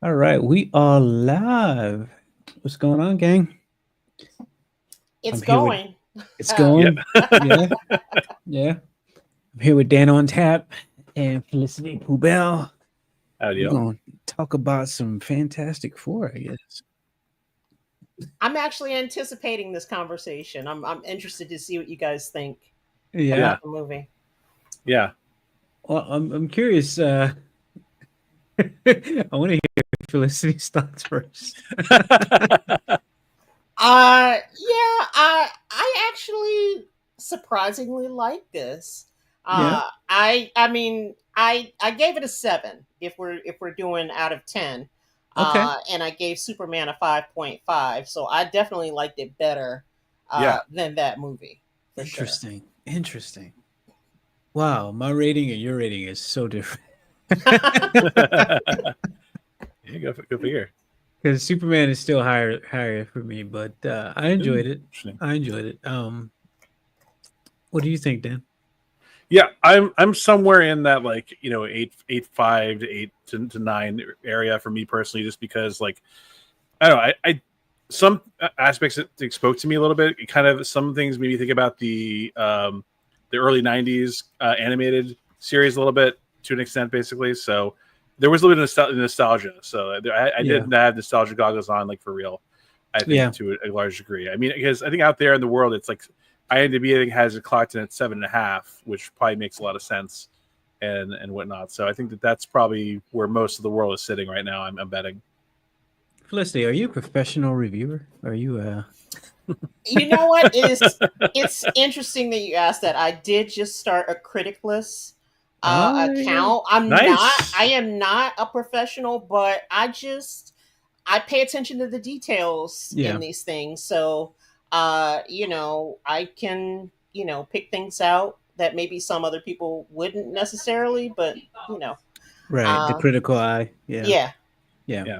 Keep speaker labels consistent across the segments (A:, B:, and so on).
A: All right, we are live. What's going on, gang?
B: It's
A: I'm here with
B: going.
A: it's
C: Yep.
A: going. Yeah, yeah. I'm here with Dan on Tap and Felicity Poubelle.
C: Howdy,
A: We're
C: y'all.
A: gonna talk about some Fantastic Four, I guess.
B: I'm actually anticipating this conversation. I'm interested to see what you guys think
A: Yeah.
C: Yeah,
B: about the movie.
C: yeah.
A: Well, I'm curious. I want to hear Felicity's thoughts first.
B: I actually surprisingly like this.
A: Yeah.
B: I gave it a 7 if we're doing out of 10.
A: Okay.
B: And I gave Superman a 5.5, so I definitely liked it better
C: Yeah.
B: than that movie for sure.
A: Interesting. Interesting. Wow, my rating and your rating is so different.
C: Yeah, go figure.
A: Because Superman is still higher for me, but I enjoyed it.
C: Interesting.
A: I enjoyed it. What do you think, Dan?
C: Yeah, I'm somewhere in that like eight five to eight to nine area for me personally, just because like I don't know I some aspects that spoke to me a little bit. It kind of some things made me think about the early '90s animated series a little bit to an extent, basically. So there was a little bit of nostalgia. So I
A: Yeah,
C: did have nostalgia goggles on, like for real. I think
A: yeah,
C: to a large degree. I mean, because I think out there in the world, it's like IMDb I think has it clocked in at 7.5, which probably makes a lot of sense and whatnot. So I think that's probably where most of the world is sitting right now. I'm betting.
A: Felicity, are you a professional reviewer? Are you
B: You know what? It's interesting that you asked that. I did just start a criticless
A: there you go.
B: account. I
C: Nice.
B: am not a professional, but I pay attention to the details in
A: Yeah,
B: these things. So I can, pick things out that maybe some other people wouldn't necessarily, but you know,
A: right. The
B: uh
A: critical eye. Yeah,
B: yeah.
A: yeah,
C: Yeah,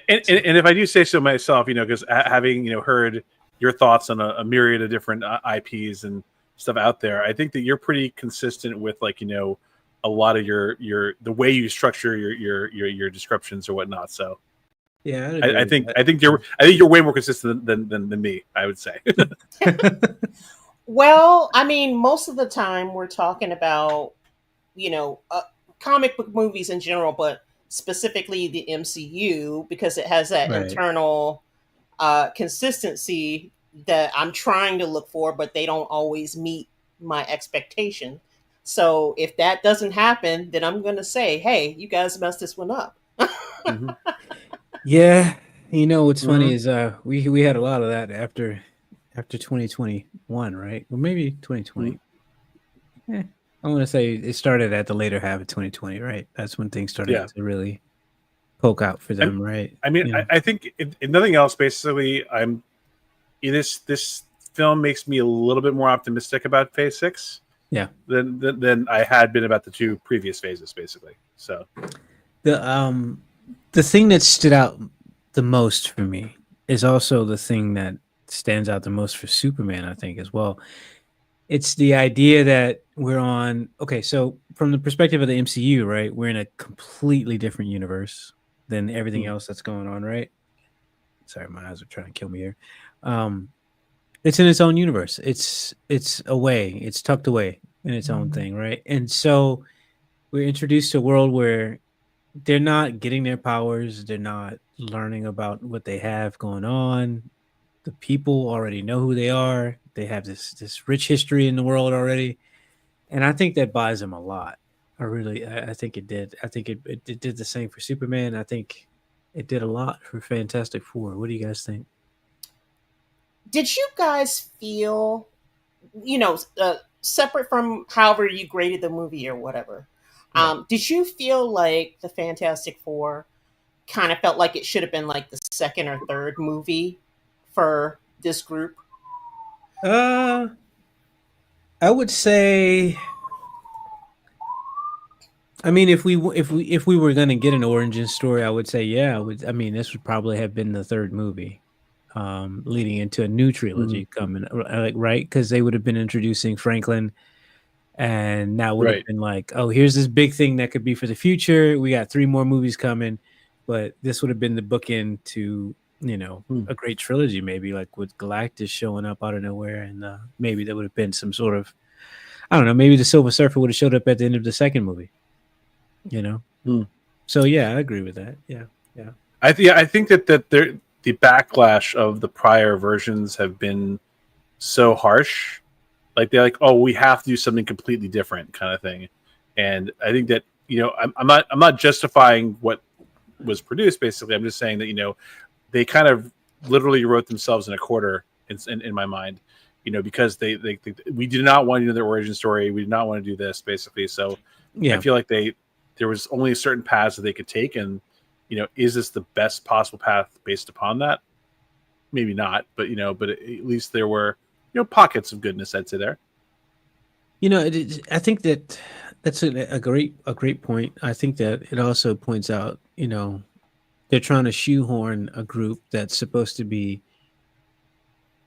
C: and if I do say so myself, because having heard your thoughts on a myriad of different IPs and stuff out there, I think that you're pretty consistent with like a lot of your the way you structure your descriptions or whatnot. So
A: yeah. I'd
C: I,
A: agree
C: I
A: with
C: think I think you're way more consistent than me. I would say.
A: that.
B: Well, I mean, most of the time we're talking about, you know, uh, comic book movies in general, but specifically the MCU because it has that
A: Right.
B: internal consistency that I'm trying to look for, but they don't always meet my expectation. So if that doesn't happen, then I'm going to say, hey, you guys messed this one up.
C: Hmm.
A: Yeah. What's funny
C: Hmm.
A: is we had a lot of that after 2021, right? Or maybe 2020. Eh, I want to say it started at the later half of 2020, right? That's when things started
C: Yeah.
A: to really poke out for
C: I,
A: them, right?
C: I mean, I think if nothing else, basically, this film makes me a little bit more optimistic about Phase 6
A: Yeah.
C: than I had been about the two previous phases, basically. So
A: The the thing that stood out the most for me is also the thing that stands out the most for Superman, I think, as well. It's the idea that we're on okay, so from the perspective of the MCU, right? We're in a completely different universe than everything
C: mm,
A: else that's going on, right? Sorry, my eyes are trying to kill me here. Um, it's in its own universe. It's away. It's tucked away in its own thing, right? And so we're introduced to a world where they're not getting their powers. They're not learning about what they have going on. The people already know who they are. They have this rich history in the world already, and I think that buys them a lot. I think it did. I think it did the same for Superman. I think it did a lot for Fantastic Four. What do you guys think?
B: Did you guys feel, separate from however you graded the movie or whatever,
A: Yeah.
B: did you feel like the Fantastic Four kind of felt like it should have been like the second or third movie for this group?
A: Uh, I would say. I mean, if we were gonna get an origin story, I would say yeah. I mean, this would probably have been the third movie, leading into a new
C: mhm.
A: trilogy coming, like right, because they would have been introducing Franklin, and that would have
C: Right.
A: been like, oh, here's this big thing that could be for the future. We got three more movies coming. but this would have been the bookend to a great trilogy, maybe like with Galactus showing up out of nowhere, and maybe there would have been some sort of, I don't know, maybe the Silver Surfer would have showed up at the end of the second movie. So yeah, I agree with that. Yeah.
C: I think that the backlash of the prior versions have been so harsh. Like they're like, oh, we have to do something completely different, kind of thing. And I think that I'm not justifying what was produced. Basically, I'm just saying that they kind of literally wrote themselves in a quarter in my mind. Because we did not want to do their origin story. We did not want to do this, basically. So
A: Yeah.
C: I feel like there was only certain paths that they could take, and is this the best possible path based upon that? Maybe not, but at least there were pockets of goodness, I'd say there.
A: I think that's a great point. I think that it also points out, they're trying to shoehorn a group that's supposed to be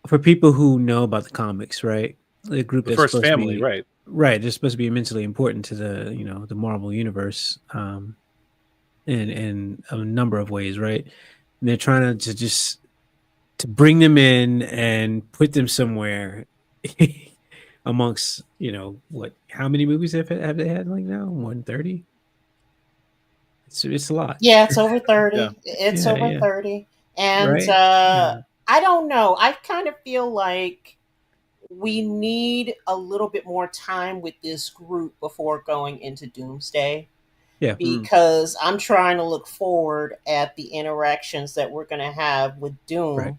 A: for people who know about the comics, right? The group
C: The
A: that's
C: first
A: supposed
C: family,
A: to be
C: right?
A: right. They're supposed to be immensely important to the Marvel universe, in a number of ways, right? And they're trying to just to bring them in and put them somewhere amongst what? How many movies have they had like now? 130. It's a lot.
B: Yeah, it's over
C: Yeah.
B: 30. It's
A: Yeah,
B: over
A: yeah.
B: 30. And
A: Right. Yeah.
B: I don't know. I kind of feel like we need a little bit more time with this group before going into Doomsday,
A: Yeah.
B: because I'm trying to look forward at the interactions that we're going to have with
A: Right.
B: Doom. And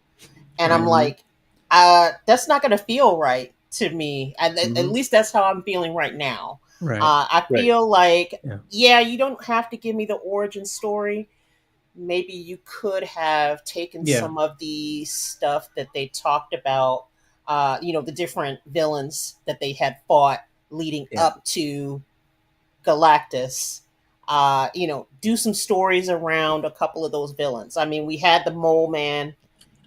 A: Right.
B: I'm like, that's not going to feel right to me. At least that's how I'm feeling right now.
A: Right.
B: I
C: Right.
B: feel like,
A: Yeah.
B: you don't have to give me the origin story. Maybe you could have taken
A: Yeah.
B: some of the stuff that they talked about, the different villains that they had fought leading
A: Yeah.
B: up to Galactus. Do some stories around a couple of those villains. I mean, we had the Mole Man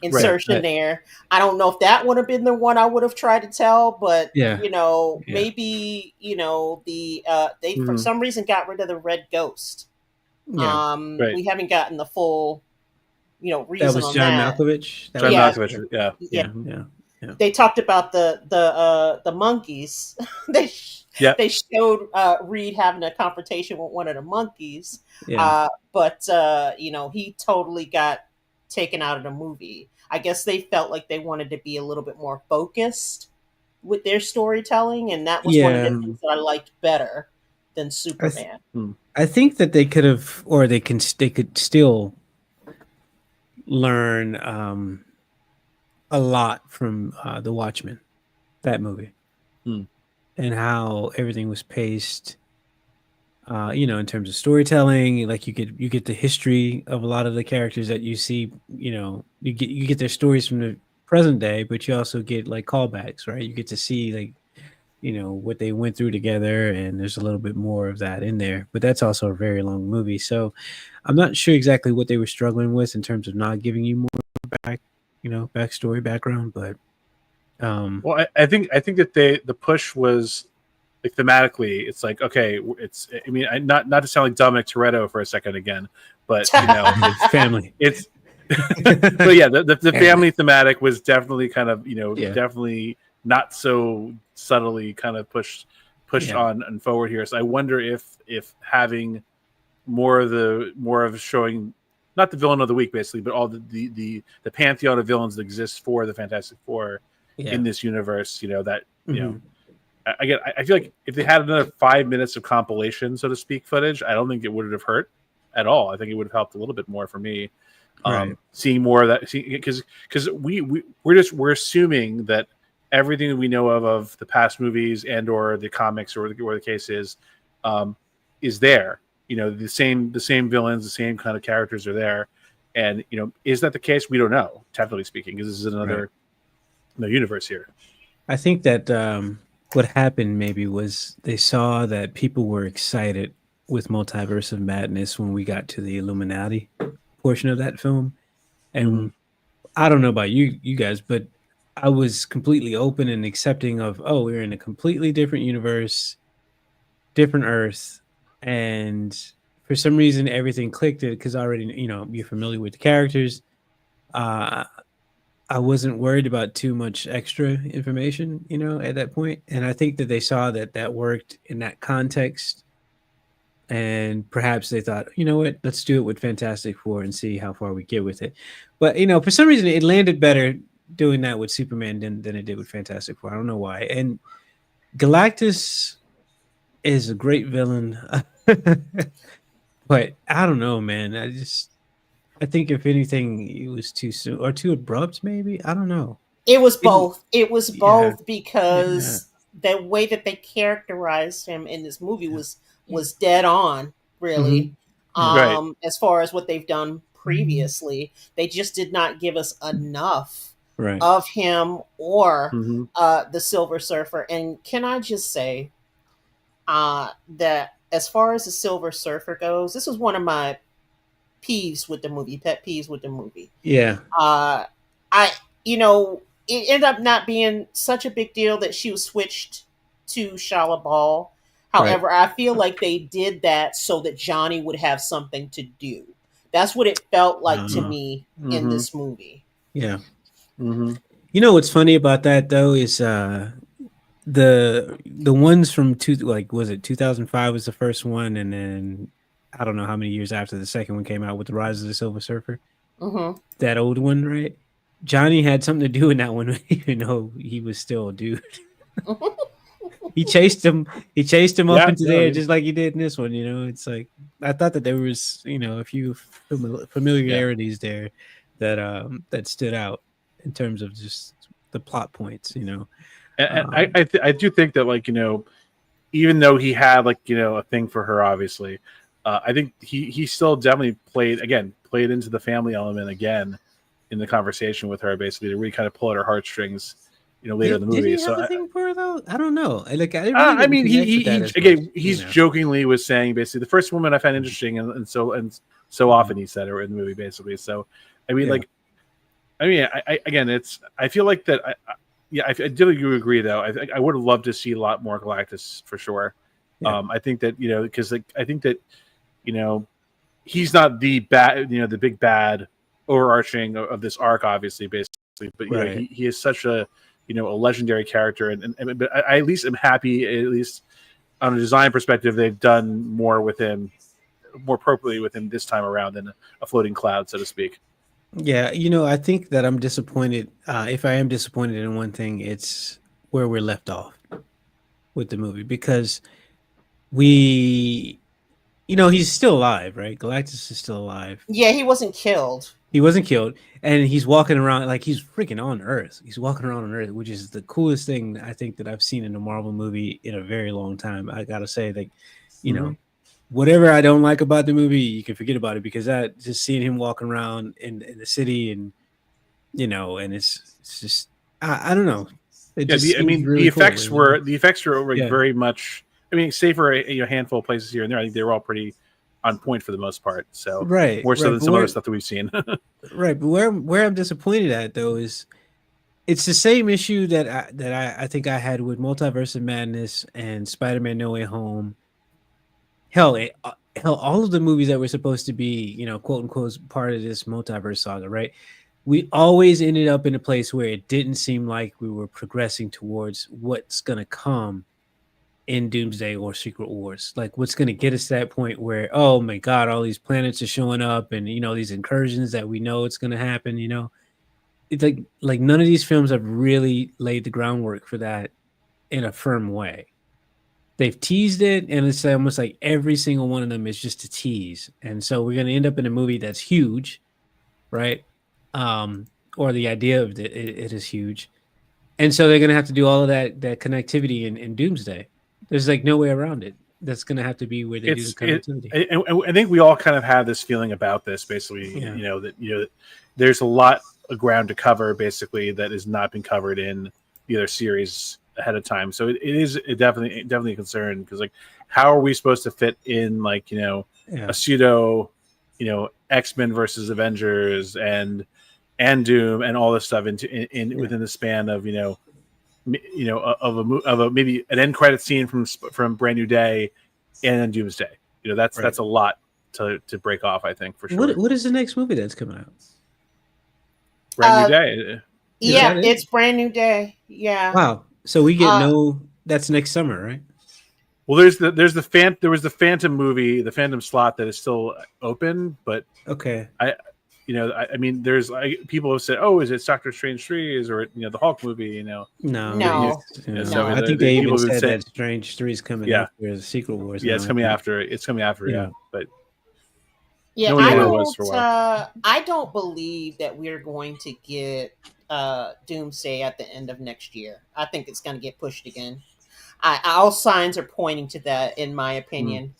B: insertion
A: Right.
B: there. I don't know if that would have been the one I would have tried to tell, but
A: Yeah. Yeah.
B: maybe they for some reason got rid of the Red Ghost.
A: Yeah.
C: Right.
B: We haven't gotten the full
A: That
B: reason
A: was
B: on
A: John
B: that.
A: Malkovich. That
C: John
A: was
B: Yeah,
C: Malkovich. Yeah.
B: yeah.
A: Yeah.
B: They talked about the monkeys.
C: Yeah.
B: They showed Reed having a confrontation with one of the monkeys.
A: Yeah.
B: But he totally got taken out of the movie. I guess they felt like they wanted to be a little bit more focused with their storytelling, and that was one of the
A: Yeah.
B: things that I liked better than
A: I th-
B: Superman.
A: I think that they could have, or they could still learn a lot from The Watchmen, that movie, and how everything was paced. In terms of storytelling, like you get the history of a lot of the characters that you see. You get their stories from the present day, but you also get like callbacks, right? You get to see like what they went through together, and there's a little bit more of that in there. But that's also a very long movie, so I'm not sure exactly what they were struggling with in terms of not giving you more back, backstory, background. But
C: Well, I think that the push was like thematically. It's like, okay, I mean, not to sound like Dominic Toretto for a second again, but
A: it's family.
C: it's but yeah, the family thematic was definitely kind of
A: Yeah.
C: definitely not so subtly kind of pushed
A: Yeah.
C: on and forward here. So I wonder if having more of showing not the villain of the week basically, but all the pantheon of villains that exists for the Fantastic Four in this universe, that
A: Mhm.
C: I feel like if they had another 5 minutes of compilation, so to speak, footage, I don't think it would have hurt at all. I think it would have helped a little bit more for me.
A: Right.
C: Seeing more of that, because we're assuming that everything that we know of the past movies and or the comics or the case is there. The same villains, the same kind of characters are there, and is that the case? We don't know, technically speaking, because this is another universe here.
A: I think that what happened maybe was they saw that people were excited with Multiverse of Madness when we got to the Illuminati portion of that film, and I don't know about you guys, but I was completely open and accepting of, oh, we're in a completely different universe, different Earth, and for some reason everything clicked it because already you're familiar with the characters. Uh, I wasn't worried about too much extra information, at that point, and I think that they saw that that worked in that context, and perhaps they thought, you know what, let's do it with Fantastic Four and see how far we get with it. But for some reason, it landed better doing that with Superman than it did with Fantastic Four. I don't know why. And Galactus is a great villain, but I don't know, man. I think if anything, it was too soon or too abrupt. Maybe I don't know.
B: It was
A: Didn't-
B: both. It was
A: Yeah,
B: both because the way that they characterized him in this movie was dead on, really.
C: Right.
B: As far as what they've done previously, they just did not give us enough
A: right.
B: of him or
C: hmm
B: the Silver Surfer. And can I just say that as far as the Silver Surfer goes, this was one of my pet peeves with the movie.
A: Yeah,
B: I, it ended up not being such a big deal that she was switched to Shala Ball.
A: right.
B: However, I feel like they did that so that Johnny would have something to do. That's what it felt like to me in this movie.
A: Yeah.
C: hmm
A: What's funny about that though is the ones from was it 2005 was the first one, and then I don't know how many years after the second one came out with the Rise of the Silver Surfer.
B: Mm-hmm.
A: That old one, right? Johnny had something to do in that one, even though he was still a dude. He chased him. He chased him up into there, just like he did in this one. It's like I thought that there was, a few familiarities there that stood out in terms of just the plot points.
C: And I do think that, like, even though he had, like, a thing for her, obviously, I think he still definitely played into the family element again in the conversation with her, basically to really kind of pull at her heartstrings, later in the movie.
A: Did he
C: So
A: have a thing for her though? I don't know. I really
C: I mean,
A: didn't connect with that as
C: again,
A: much,
C: he's jokingly was saying basically the first woman I found interesting, and so often he said her in the movie, basically. So, I mean, I again, I feel like that. I do agree though. I would have loved to see a lot more Galactus for sure.
A: Yeah.
C: I think that because I think that he's not the bad, the big bad overarching of this arc, obviously, basically, but
A: Right.
C: he is such a a legendary character, and but I at least am happy, at least on a design perspective, they've done more with him, more appropriately with him this time around than a floating cloud, so to speak.
A: Yeah, I think that I'm disappointed. If I am disappointed in one thing, it's where we're left off with the movie, because we, he's still alive, right? Galactus is still alive.
B: Yeah, he wasn't killed.
A: He wasn't killed, and he's walking around like he's freaking on Earth. He's walking around on Earth, which is the coolest thing I think that I've seen in a Marvel movie in a very long time. I gotta say, like, whatever I don't like about the movie, you can forget about it, because that just seeing him walking around in the city, and and it's just I don't know. It just
C: I mean,
A: really
C: the
A: cool,
C: effects were like
A: Yeah.
C: very much. I mean, save for a handful of places here and there, I think they were all pretty on point for the most part. So
A: right,
C: more so
A: right,
C: than
A: but
C: some
A: where-
C: other stuff that we've seen.
A: right. But where I'm disappointed at though is it's the same issue that I think I had with Multiverse of Madness and Spider-Man No Way Home. Hell, all of the movies that were supposed to be, quote unquote, part of this multiverse saga, right? We always ended up in a place where it didn't seem like we were progressing towards what's going to come in Doomsday or Secret Wars. Like, what's going to get us to that point where, oh my God, all these planets are showing up, and these incursions that we know it's going to happen. It's like none of these films have really laid the groundwork for that in a firm way. They've teased it, and it's almost like every single one of them is just a tease. And so we're going to end up in a movie that's huge, right? Or the idea of it is huge. And so they're going to have to do all of that connectivity in Doomsday. There's like no way around it. That's going to have to be where they do the connectivity.
C: And I think we all kind of have this feeling about this, basically.
A: Yeah.
C: That there's a lot of ground to cover, basically, that has not been covered in the other series ahead of time. So it is definitely a concern, because like, how are we supposed to fit in, like, a pseudo, X-Men versus Avengers and Doom and all this stuff in within the span of of a maybe an end credit scene from Brand New Day and then Doomsday. That's a lot to break off. I think for sure.
A: What is the next movie that's coming out?
C: Brand New
B: Uh,
C: Day.
B: yeah,
A: that it?
B: it's Brand New Day. Yeah.
A: Wow. So we get
B: Uh,
A: that's next summer, right?
C: Well, there was the Phantom movie, the Phantom slot that is still open, but
A: Okay.
C: I mean, there's people have said, "Oh, is it Doctor Strange 3? Is or the Hulk movie?"
A: No,
B: No,
C: So
A: I think
C: the
A: they
C: people
A: even
C: have been
A: said
C: saying,
A: that Strange 3 is coming
C: yeah,
A: after the Secret Wars.
C: yeah,
A: Now,
C: it's
A: I
C: coming
A: think.
C: after. It's coming after,
A: Yeah.
C: But
B: yeah,
C: no one knew what it was for a while.
B: I don't believe that we're going to get Doomsday at the end of next year. I think it's going to get pushed again. All signs are pointing to that, in my opinion.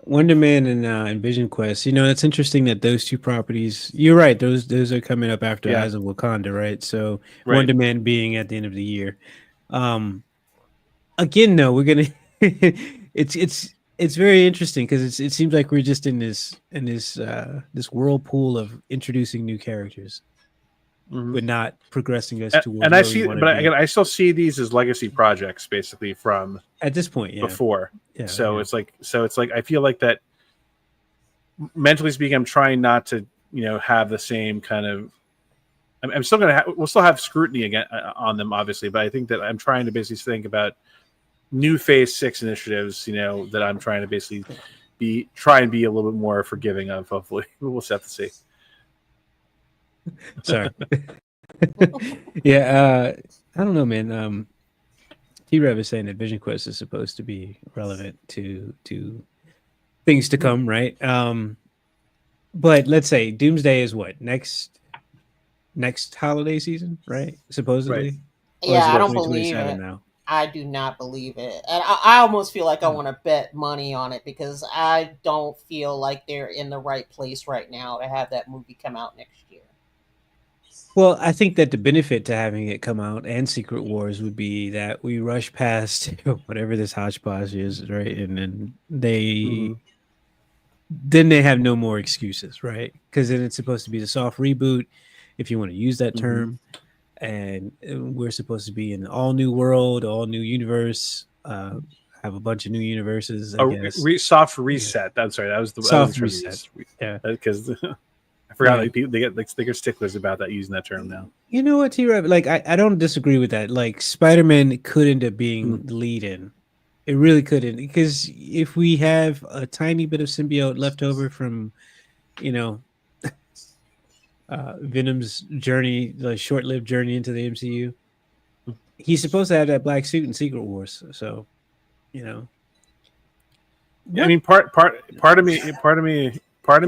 A: Wonder Man and Vision Quest. It's interesting that those two properties. You're right; those are coming up after
C: Yeah,
A: Eyes of Wakanda, right? So
C: right.
A: Wonder Man being at the end of the year. Um, Again, though, we're gonna. It's very interesting because it seems like we're just in this whirlpool of introducing new characters,
C: Mhm.
A: but not progressing us towards
C: And I
A: where we
C: see,
A: want to
C: but
A: be.
C: again, I still see these as legacy projects, basically from
A: At this point, yeah,
C: before.
A: yeah,
C: So
A: yeah.
C: it's like I feel like that mentally speaking, I'm trying not to have the same kind of. I'm still gonna we'll still have scrutiny again on them, obviously, but I think that I'm trying to basically think about new Phase 6 initiatives. That I'm trying to basically try and be a little bit more forgiving of. Hopefully, we'll just have to see.
A: Sorry. Yeah, I don't know, man. T-Rev is saying that Vision Quest is supposed to be relevant to things to come, right? But let's say Doomsday is what next holiday season, right?
C: Right.
A: Supposedly, or
B: Yeah,
A: is it
B: I don't believe
A: 2027
B: it.
A: now?
B: I do not believe it. And I almost feel like I
A: Hmm.
B: want to bet money on it because I don't feel like they're in the right place right now to have that movie come out next year.
A: Well, I think that the benefit to having it come out and Secret Wars would be that we rush past whatever this hodgepodge is, right? And
C: Mm-hmm.
A: then they have no more excuses, right? Because then it's supposed to be the soft reboot, if you want to use that
C: Mm-hmm.
A: term, and we're supposed to be in an all new world, all new universe. Have a bunch of new universes, I guess.
C: Soft
A: Yeah.
C: reset. I'm sorry, that was the
A: Soft
C: term they
A: reset.
C: used.
A: Yeah.
C: Because I forgot
A: Yeah.
C: like people they get sticklers about that using that term now.
A: You know what, T-Rev? Like, I don't disagree with that. Like, Spider-Man could end up
C: Mm.
A: being the lead in. It really couldn't, because if we have a tiny bit of symbiote left over from, you know, Venom's journey, the short-lived journey into the MCU, he's supposed to have that black suit in Secret Wars. So, you know,
C: Yeah, I
A: what?
C: mean, part of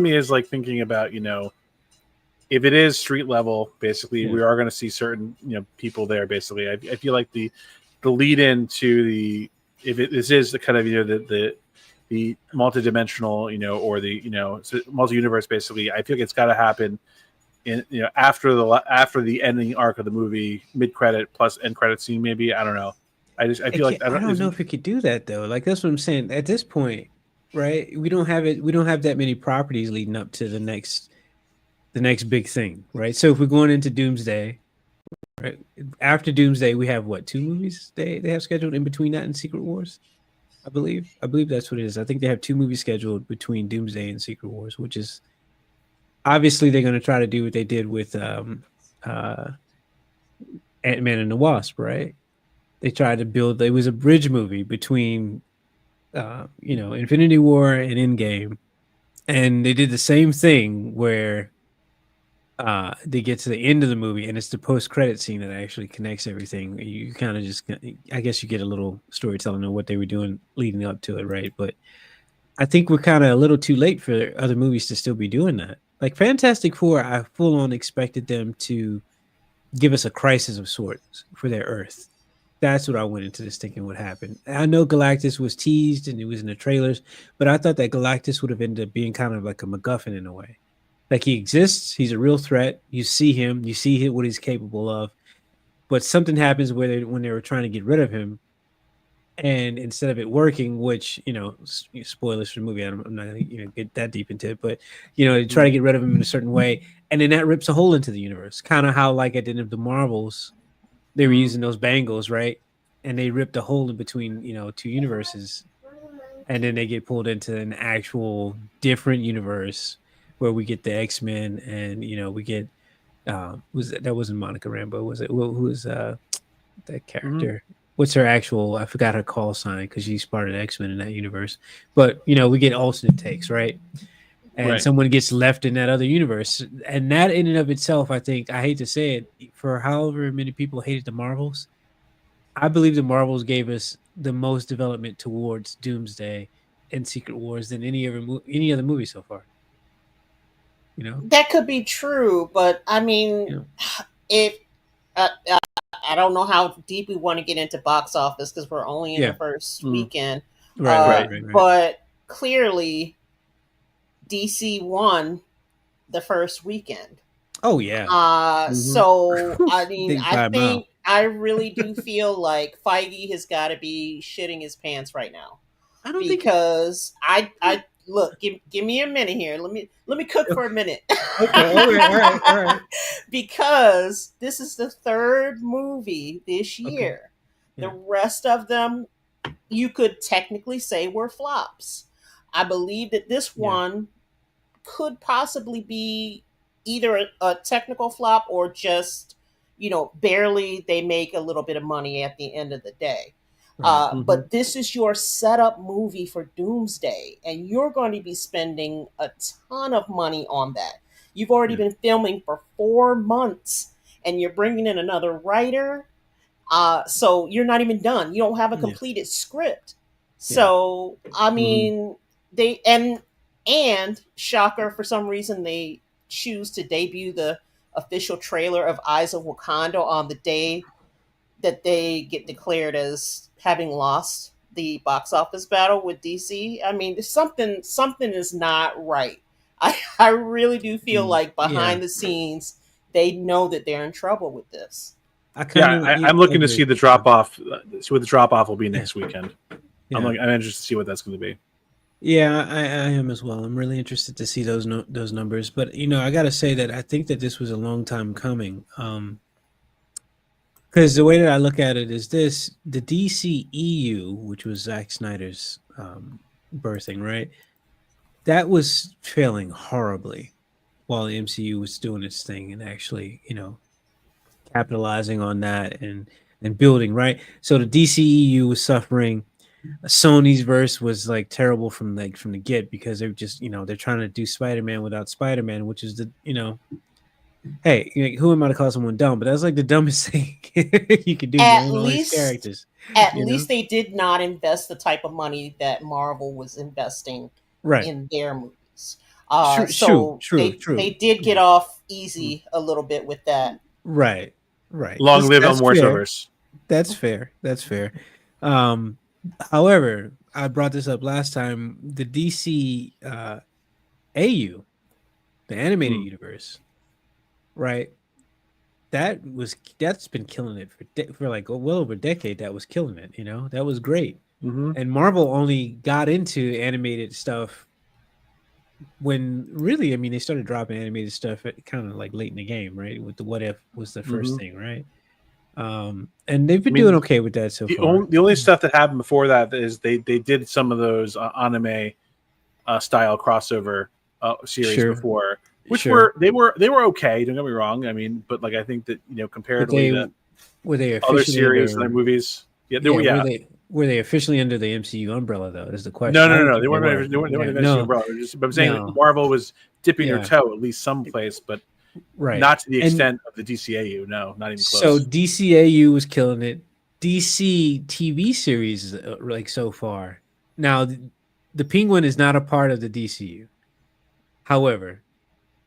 C: me is like thinking about if it is street level, basically,
A: Yeah.
C: we are going to see certain people there. Basically, I feel like the lead in to this is the kind of the multidimensional or the multi universe. Basically, I feel like it's got to happen in after the ending arc of the movie, mid credit plus end credit scene. Maybe I don't know. I feel like
A: I don't know if it could do that though. Like, that's what I'm saying. At this point, right? We don't have it. We don't have that many properties leading up to the next big thing, right? So if we're going into Doomsday, right? After Doomsday, we have what, two movies they have scheduled in between that and Secret Wars? I believe. I believe that's what it is. I think they have two movies scheduled between Doomsday and Secret Wars, which is obviously they're going to try to do what they did with uh, Ant-Man and the Wasp, right? They tried to build. It was a bridge movie between Infinity War and Endgame, and they did the same thing where they get to the end of the movie and it's the post-credit scene that actually connects everything. You kind of just, I guess, you get a little storytelling of what they were doing leading up to it, right? But I think we're kind of a little too late for other movies to still be doing that. Like Fantastic Four, I full on expected them to give us a crisis of sorts for their Earth. That's what I went into this thinking would happen. I know Galactus was teased and it was in the trailers, but I thought that Galactus would have ended up being kind of like a MacGuffin in a way. Like, he exists, he's a real threat. You see him, you see what he's capable of, but something happens when they were trying to get rid of him, and instead of it working, which spoilers for the movie, I'm not gonna get that deep into it, but they try to get rid of him in a certain way, and then that rips a hole into the universe, kind of how like at the end of the Marvels, they were using those bangles, right? And they ripped a hole in between two universes, and then they get pulled into an actual different universe where we get the X-Men, and we get that wasn't Monica Rambeau, was it? Who was that
C: Mhm.
A: character? What's her actual? I forgot her call sign because she's part of the X-Men in that universe. But we get alternate takes, right? And
C: Right.
A: someone gets left in that other universe, and that in and of itself, I think, I hate to say it, for however many people hated the Marvels, I believe the Marvels gave us the most development towards Doomsday and Secret Wars than any other movie so far. You know,
B: That could be true, but I mean,
A: you know,
B: if I don't know how deep we want to get into box office because we're only in the
A: yeah,
B: first
C: Mm.
B: weekend.
A: right, right.
B: But clearly, DC won the first weekend.
A: Oh yeah,
C: Mhm.
B: So I mean,
A: they
B: I
A: by a mile.
B: think I really do feel like Feige has got to be shitting his pants right now
A: I don't think.
B: because I look, give me a minute here. Let me cook for a minute.
A: Okay, all right.
B: Because this is the third movie this
A: Okay,
B: year. The
A: yeah,
B: rest of them you could technically say were flops. I believe that this
A: yeah,
B: one could possibly be either a technical flop or just, barely they make a little bit of money at the end of the day.
A: right.
C: Mhm.
B: But this is your setup movie for Doomsday, and you're going to be spending a ton of money on that. You've already
A: Yeah,
B: been filming for 4 months, and you're bringing in another writer. So you're not even done. You don't have a
A: yeah,
B: completed script.
A: yeah,
B: So I
C: Mhm.
B: mean, and shocker, for some reason they choose to debut the official trailer of Eyes of Wakanda on the day that they get declared as having lost the box office battle with DC. I mean, there's something is not right. I really do feel like
A: yeah.
B: behind the scenes they know that they're in trouble with this.
A: I
C: Yeah,
A: kind of
C: I'm looking to see
A: agree.
C: the drop off. See what the drop off will be
A: Yeah,
C: next weekend.
A: yeah.
C: I'm interested to see what that's going to be.
A: Yeah, I am as well. I'm really interested to see those numbers. But I got to say that I think that this was a long time coming. Because the way that I look at it is this: the DCEU, which was Zack Snyder's birthing, right? That was failing horribly while the MCU was doing its thing and actually, capitalizing on that and building, right? So the DCEU was suffering. Sony's verse was like terrible from the get because they're just they're trying to do Spider-Man without Spider-Man, which is hey, who am I to call someone dumb? But that's like the dumbest thing you could do. You
B: At
A: own all these
B: least
A: characters,
B: at
A: you know?
B: least they did not invest the type of money that Marvel was investing
A: Right.
B: in their movies.
A: True, true,
B: So
A: true,
B: they
A: true.
B: did get
A: Yeah.
B: off
A: Mm.
B: easy a little bit with that.
A: Right. Right.
C: Long live
A: That's
C: Elmore
A: fair.
C: Silvers.
A: That's fair. That's fair. Um, however, I brought this up last time. The DC AU, the animated
C: Mm.
A: universe, right? That's been killing it for like well over a decade. That was killing it. That was great.
C: Hmm.
A: And Marvel only got into animated stuff when really, I mean, they started dropping animated stuff at kind of like late in the game, right? With the What If was the first
C: Hmm.
A: thing, right? And they've
C: I
A: been doing
C: mean,
A: okay with that so
C: the
A: far.
C: only stuff that happened before that is they did some of those anime style crossover series
A: Sure,
C: before, which
A: sure.
C: were okay. Don't get me wrong. I mean, but like I think that
A: But
C: comparatively to
A: were they
C: other
A: officially
C: series and
A: under?
C: other movies, yeah, they were.
A: Yeah,
C: Yeah,
A: were they officially under the MCU umbrella though? Is the
C: no,
A: question.
C: no,
A: I
C: no,
A: don't
C: no.
A: think they were.
C: They weren't
A: Yeah,
C: against the
A: no,
C: umbrella. But I'm saying
A: no.
C: Marvel was dipping their
A: Yeah,
C: toe at least someplace, but
A: right.
C: not to the
A: And
C: extent of the DCAU. No, not even
A: so
C: close.
A: DCAU was killing it. DC TV series, like so far. Now, the Penguin is not a part of the DCU. However,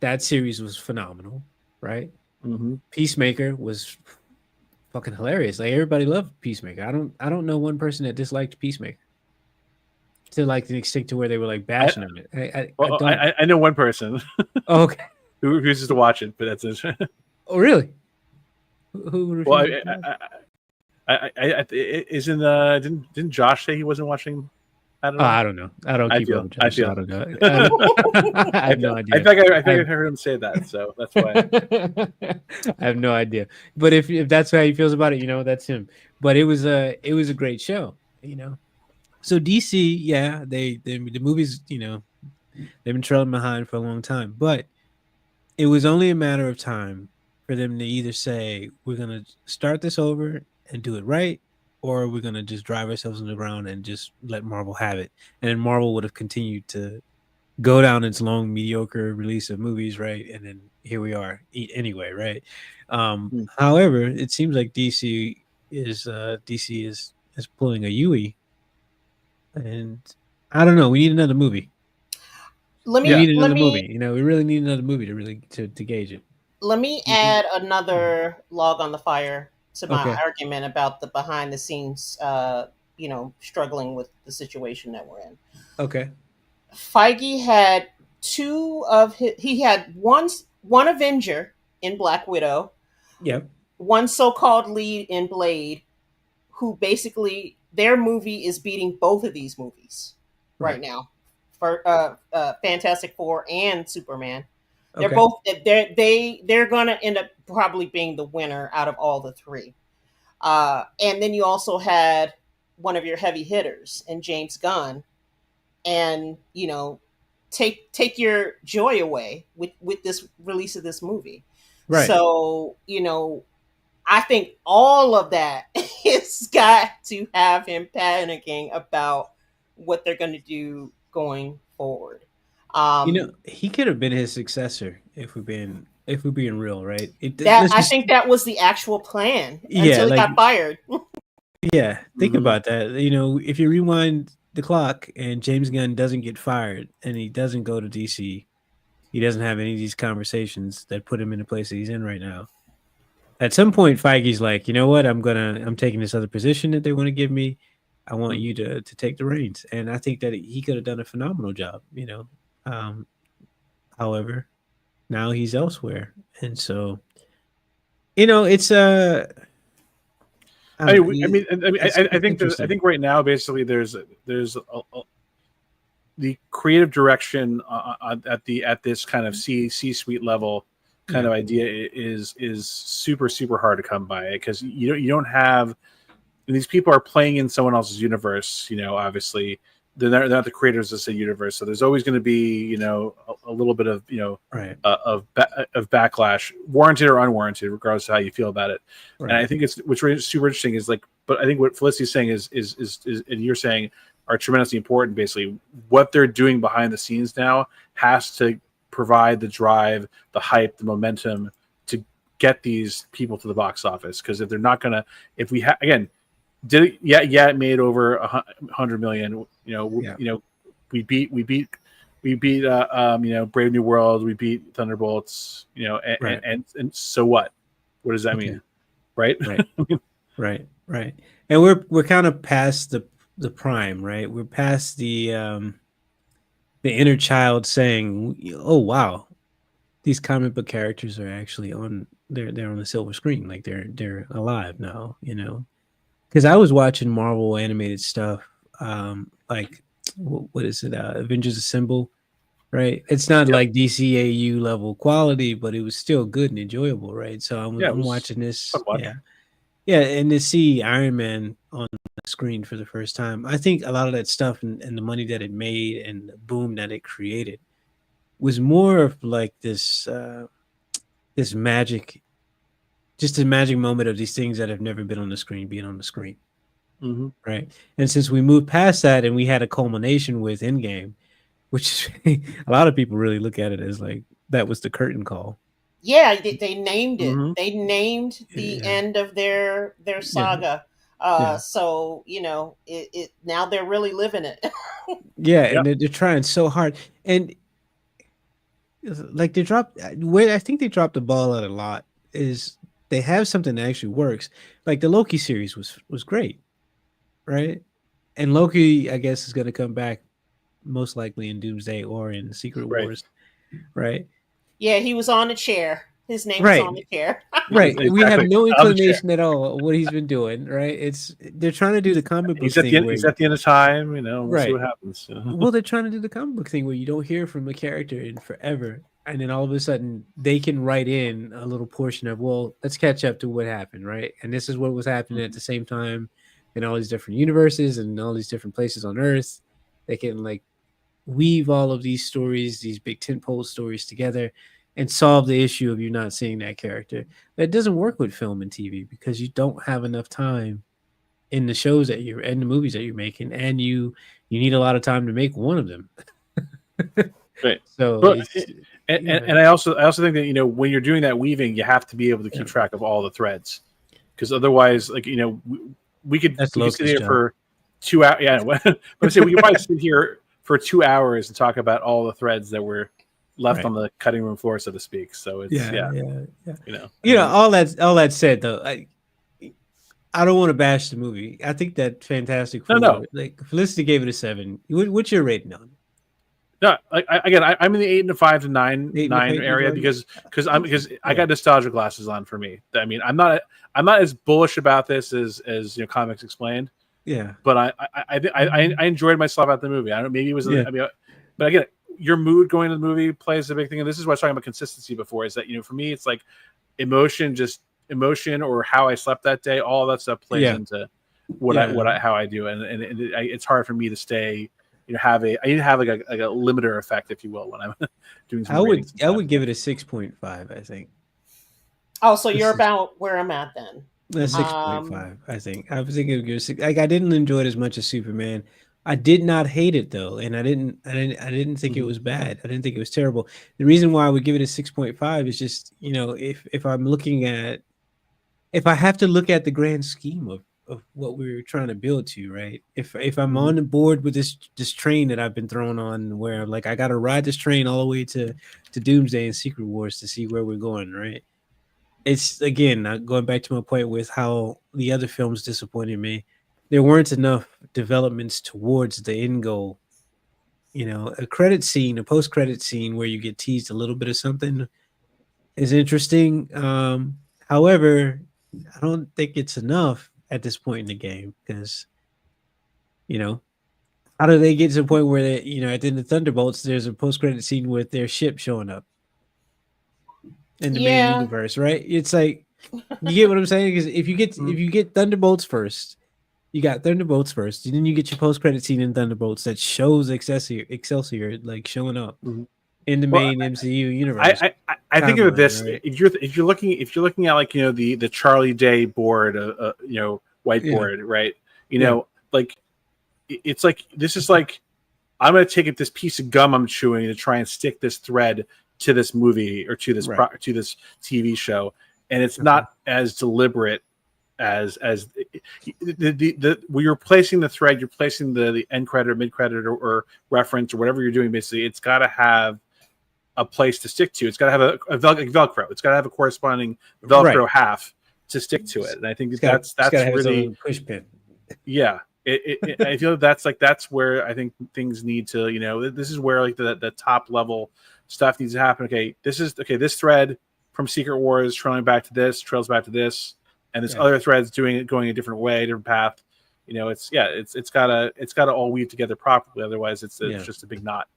A: that series was phenomenal, right?
C: Hmm.
A: Peacemaker was fucking hilarious. Like everybody loved Peacemaker. I don't know one person that disliked Peacemaker to like the extent to where they were like
C: I
A: bashing on it. I
C: well,
A: don't.
C: I know one person
A: Oh, okay.
C: who refuses to watch it, but that's it.
A: Oh, really? Who
C: Well,
A: refuses to watch?
C: isn't didn't Josh say he wasn't watching? I don't
A: Oh,
C: know.
A: I don't know. I don't keep up with
C: I
A: Josh, so I
C: feel.
A: don't know.
C: I
A: I have no
C: feel.
A: idea.
C: I
A: I
C: think I
A: have,
C: heard him say that, so that's why.
A: I have no idea. But if that's how he feels about it, that's him. But it was a great show. So DC, yeah, they the movies, they've been trailing behind for a long time, but it was only a matter of time for them to either say we're gonna start this over and do it right, or we're gonna just drive ourselves in the ground and just let Marvel have it. And then Marvel would have continued to go down its long mediocre release of movies, right? And then here we are anyway, right?
C: Hmm.
A: However, it seems like DC is pulling a Yui, and I don't know. We need another movie.
B: Let
A: We
C: Yeah.
B: me
A: need
B: let
A: another
B: me
A: movie. We really need another movie to really to gauge it.
B: let me
A: Mhm.
B: add another log on the fire to my
A: Okay.
B: argument about the behind the scenes, struggling with the situation that we're in.
A: Okay.
B: Feige had he had one Avenger in Black Widow,
A: Yep.
B: one so-called lead in Blade, who basically their movie is beating both of these movies right
A: Right.
B: now, for Fantastic Four and Superman. They're
A: Okay.
B: both they're gonna end up probably being the winner out of all the three. And then you also had one of your heavy hitters in James Gunn, and take your joy away with this release of this movie.
A: Right.
B: So I think all of that has got to have him panicking about what they're going to do going forward. Um,
A: He could have been his successor if we're being real, right?
B: that
A: Let's
B: I
A: just
B: think that was the actual plan
A: yeah,
B: until he
A: like
B: got fired.
A: yeah. Think
C: Hmm.
A: about that. If you rewind the clock and James Gunn doesn't get fired and he doesn't go to DC, he doesn't have any of these conversations that put him in the place that he's in right now. At some point, Feige's like, you know what? I'm taking this other position that they want to give me. I want you to take the reins, and I think that he could have done a phenomenal job. Um, however, now he's elsewhere, and so it's I don't know.
C: I
A: It's
C: think I
A: interesting.
C: think right now, basically, there's the creative direction at this kind of C suite level kind
A: Yeah.
C: of idea is super super hard to come by because you don't have these people are playing in someone else's universe. Obviously they're not the creators of the universe, so there's always going to be a little bit of
A: Right.
C: of backlash, warranted or unwarranted, regardless of how you feel about it. And
A: Right.
C: I think it's what's really super interesting is like, but I think what Felicity's saying is and you're saying are tremendously important. Basically, what they're doing behind the scenes now has to provide the drive, the hype, the momentum to get these people to the box office. Because if they're not gonna, if we again did it, yeah, it made over 100 million.
A: Yeah.
C: We beat Brave New World. We beat Thunderbolts. And,
A: Right.
C: and so what? What does that
A: Okay.
C: mean, right?
A: Right. Right. Right. And we're kind of past the prime, right? We're past the inner child saying, "Oh wow, these comic book characters are actually on they're on the silver screen, like they're alive now." Because I was watching Marvel animated stuff, like what is it, Avengers Assemble, right? It's not
C: Yep.
A: like DCAU level quality, but it was still good and enjoyable, right? So
C: Yeah, it
A: I'm
C: was
A: watching
C: fun
A: this,
C: to watch.
A: yeah, yeah, and to see Iron Man on the screen for the first time, I think a lot of that stuff and the money that it made and the boom that it created was more of like this magic, just a magic moment of these things that have never been on the screen being on the screen,
C: Hmm.
A: right? And since we moved past that and we had a culmination with Endgame, which a lot of people really look at it as like that was the curtain call.
B: Yeah, they named it.
C: Hmm.
B: They named the
A: Yeah,
B: end of their
A: yeah,
B: saga.
A: yeah,
B: So it now they're really living it.
A: yeah,
C: Yep.
A: and they're trying so hard, and like they dropped where I think they dropped the ball at a lot is they have something that actually works. Like the Loki series was great, right? And Loki, I guess, is going to come back most likely in Doomsday or in Secret
C: Right.
A: Wars, right?
B: Yeah, he was on the chair. His name was on
A: Right,
B: the chair.
A: right. We have
C: Exactly.
A: no
C: On the chair.
A: inclination at all of what he's been doing, right? It's they're trying to do the comic book
C: He's at the
A: thing
C: end.
A: where
C: He's at the end of time. We'll see
A: right.
C: what happens.
A: Well, they're trying to do the comic book thing where you don't hear from a character in forever, and then all of a sudden they can write in a little portion of, well, let's catch up to what happened, right? And this is what was happening at the same time in all these different universes and all these different places on Earth. They can like weave all of these stories, these big tentpole stories together, and solve the issue of you not seeing that character. That doesn't work with film and TV because you don't have enough time in the shows that you're and the movies that you're making, and you need a lot of time to make one of them.
C: Right.
A: So
C: But
A: it's
C: and I also think that when you're doing that weaving, you have to be able to keep track of all the threads, because otherwise, like we could sit here
A: job.
C: for 2 hours. Yeah, I'm saying we could probably sit here for 2 hours and talk about all the threads that were left on the cutting room floor, so to speak. So it's
A: all that said though, I don't want to bash the movie. I think that Fantastic Four,
C: No.
A: like Felicity gave it a 7. What's your rating on it?
C: No, I'm in the 8 to 5 to 9 area because I got nostalgia glasses on for me. I mean, I'm not as bullish about this as comics explained.
A: Yeah,
C: but I enjoyed myself at the movie. I don't maybe it was but again, your mood going to the movie plays a big thing, and this is what I was talking about consistency before. Is that for me it's like emotion or how I slept that day. All that stuff plays into how I do, and it's hard for me to stay. I need to have like a limiter effect, if you will, when I'm doing.
A: I would give it a 6.5. I think.
B: Oh, so you're about where I'm at then.
A: 6.5. I think. I was thinking it was 6. Like I didn't enjoy it as much as Superman. I did not hate it though, and I didn't think it was bad. I didn't think it was terrible. The reason why I would give it a 6.5 is just if I'm looking at if I have to look at the grand scheme of what we were trying to build to, right? If I'm on the board with this train that I've been thrown on, where I'm like I got to ride this train all the way to Doomsday and Secret Wars to see where we're going, right? It's again going back to my point with how the other films disappointed me. There weren't enough developments towards the end goal. A credit scene, a post-credit scene where you get teased a little bit of something is interesting. However, I don't think it's enough at this point in the game because, how do they get to the point where they, at the end of Thunderbolts, there's a post-credit scene with their ship showing up in the main universe, right? It's like, you get what I'm saying? Because if you get Thunderbolts first, you got Thunderbolts first, and then you get your post-credit scene in Thunderbolts that shows Excelsior like showing up in the main MCU universe.
C: I think of this,
A: right?
C: if you're looking at like the Charlie Day board, whiteboard, right? Like it's like this is like I'm going to take this piece of gum I'm chewing to try and stick this thread to this movie or to this to this TV show, and it's not as deliberate as you're placing the thread, you're placing the end credit or mid credit or reference or whatever you're doing. Basically, it's got to have a place to stick to. It's got to have a Velcro. It's got to have a corresponding Velcro half to stick to it. And I think that's really
A: push pin.
C: Yeah. I feel that's where I think things need to, this is where like the top level stuff needs to happen. This thread from Secret Wars trails back to this, and this other thread's going a different way, different path. It's gotta all weave together properly. Otherwise, it's just a big knot.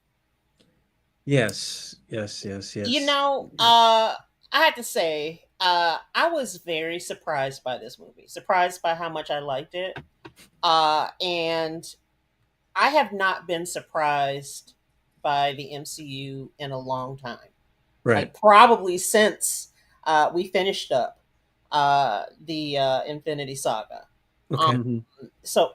A: Yes.
B: I have to say, I was very surprised by this movie. Surprised by how much I liked it, and I have not been surprised by the MCU in a long time.
A: Right,
B: like probably since we finished up the Infinity Saga.
A: Okay.
B: So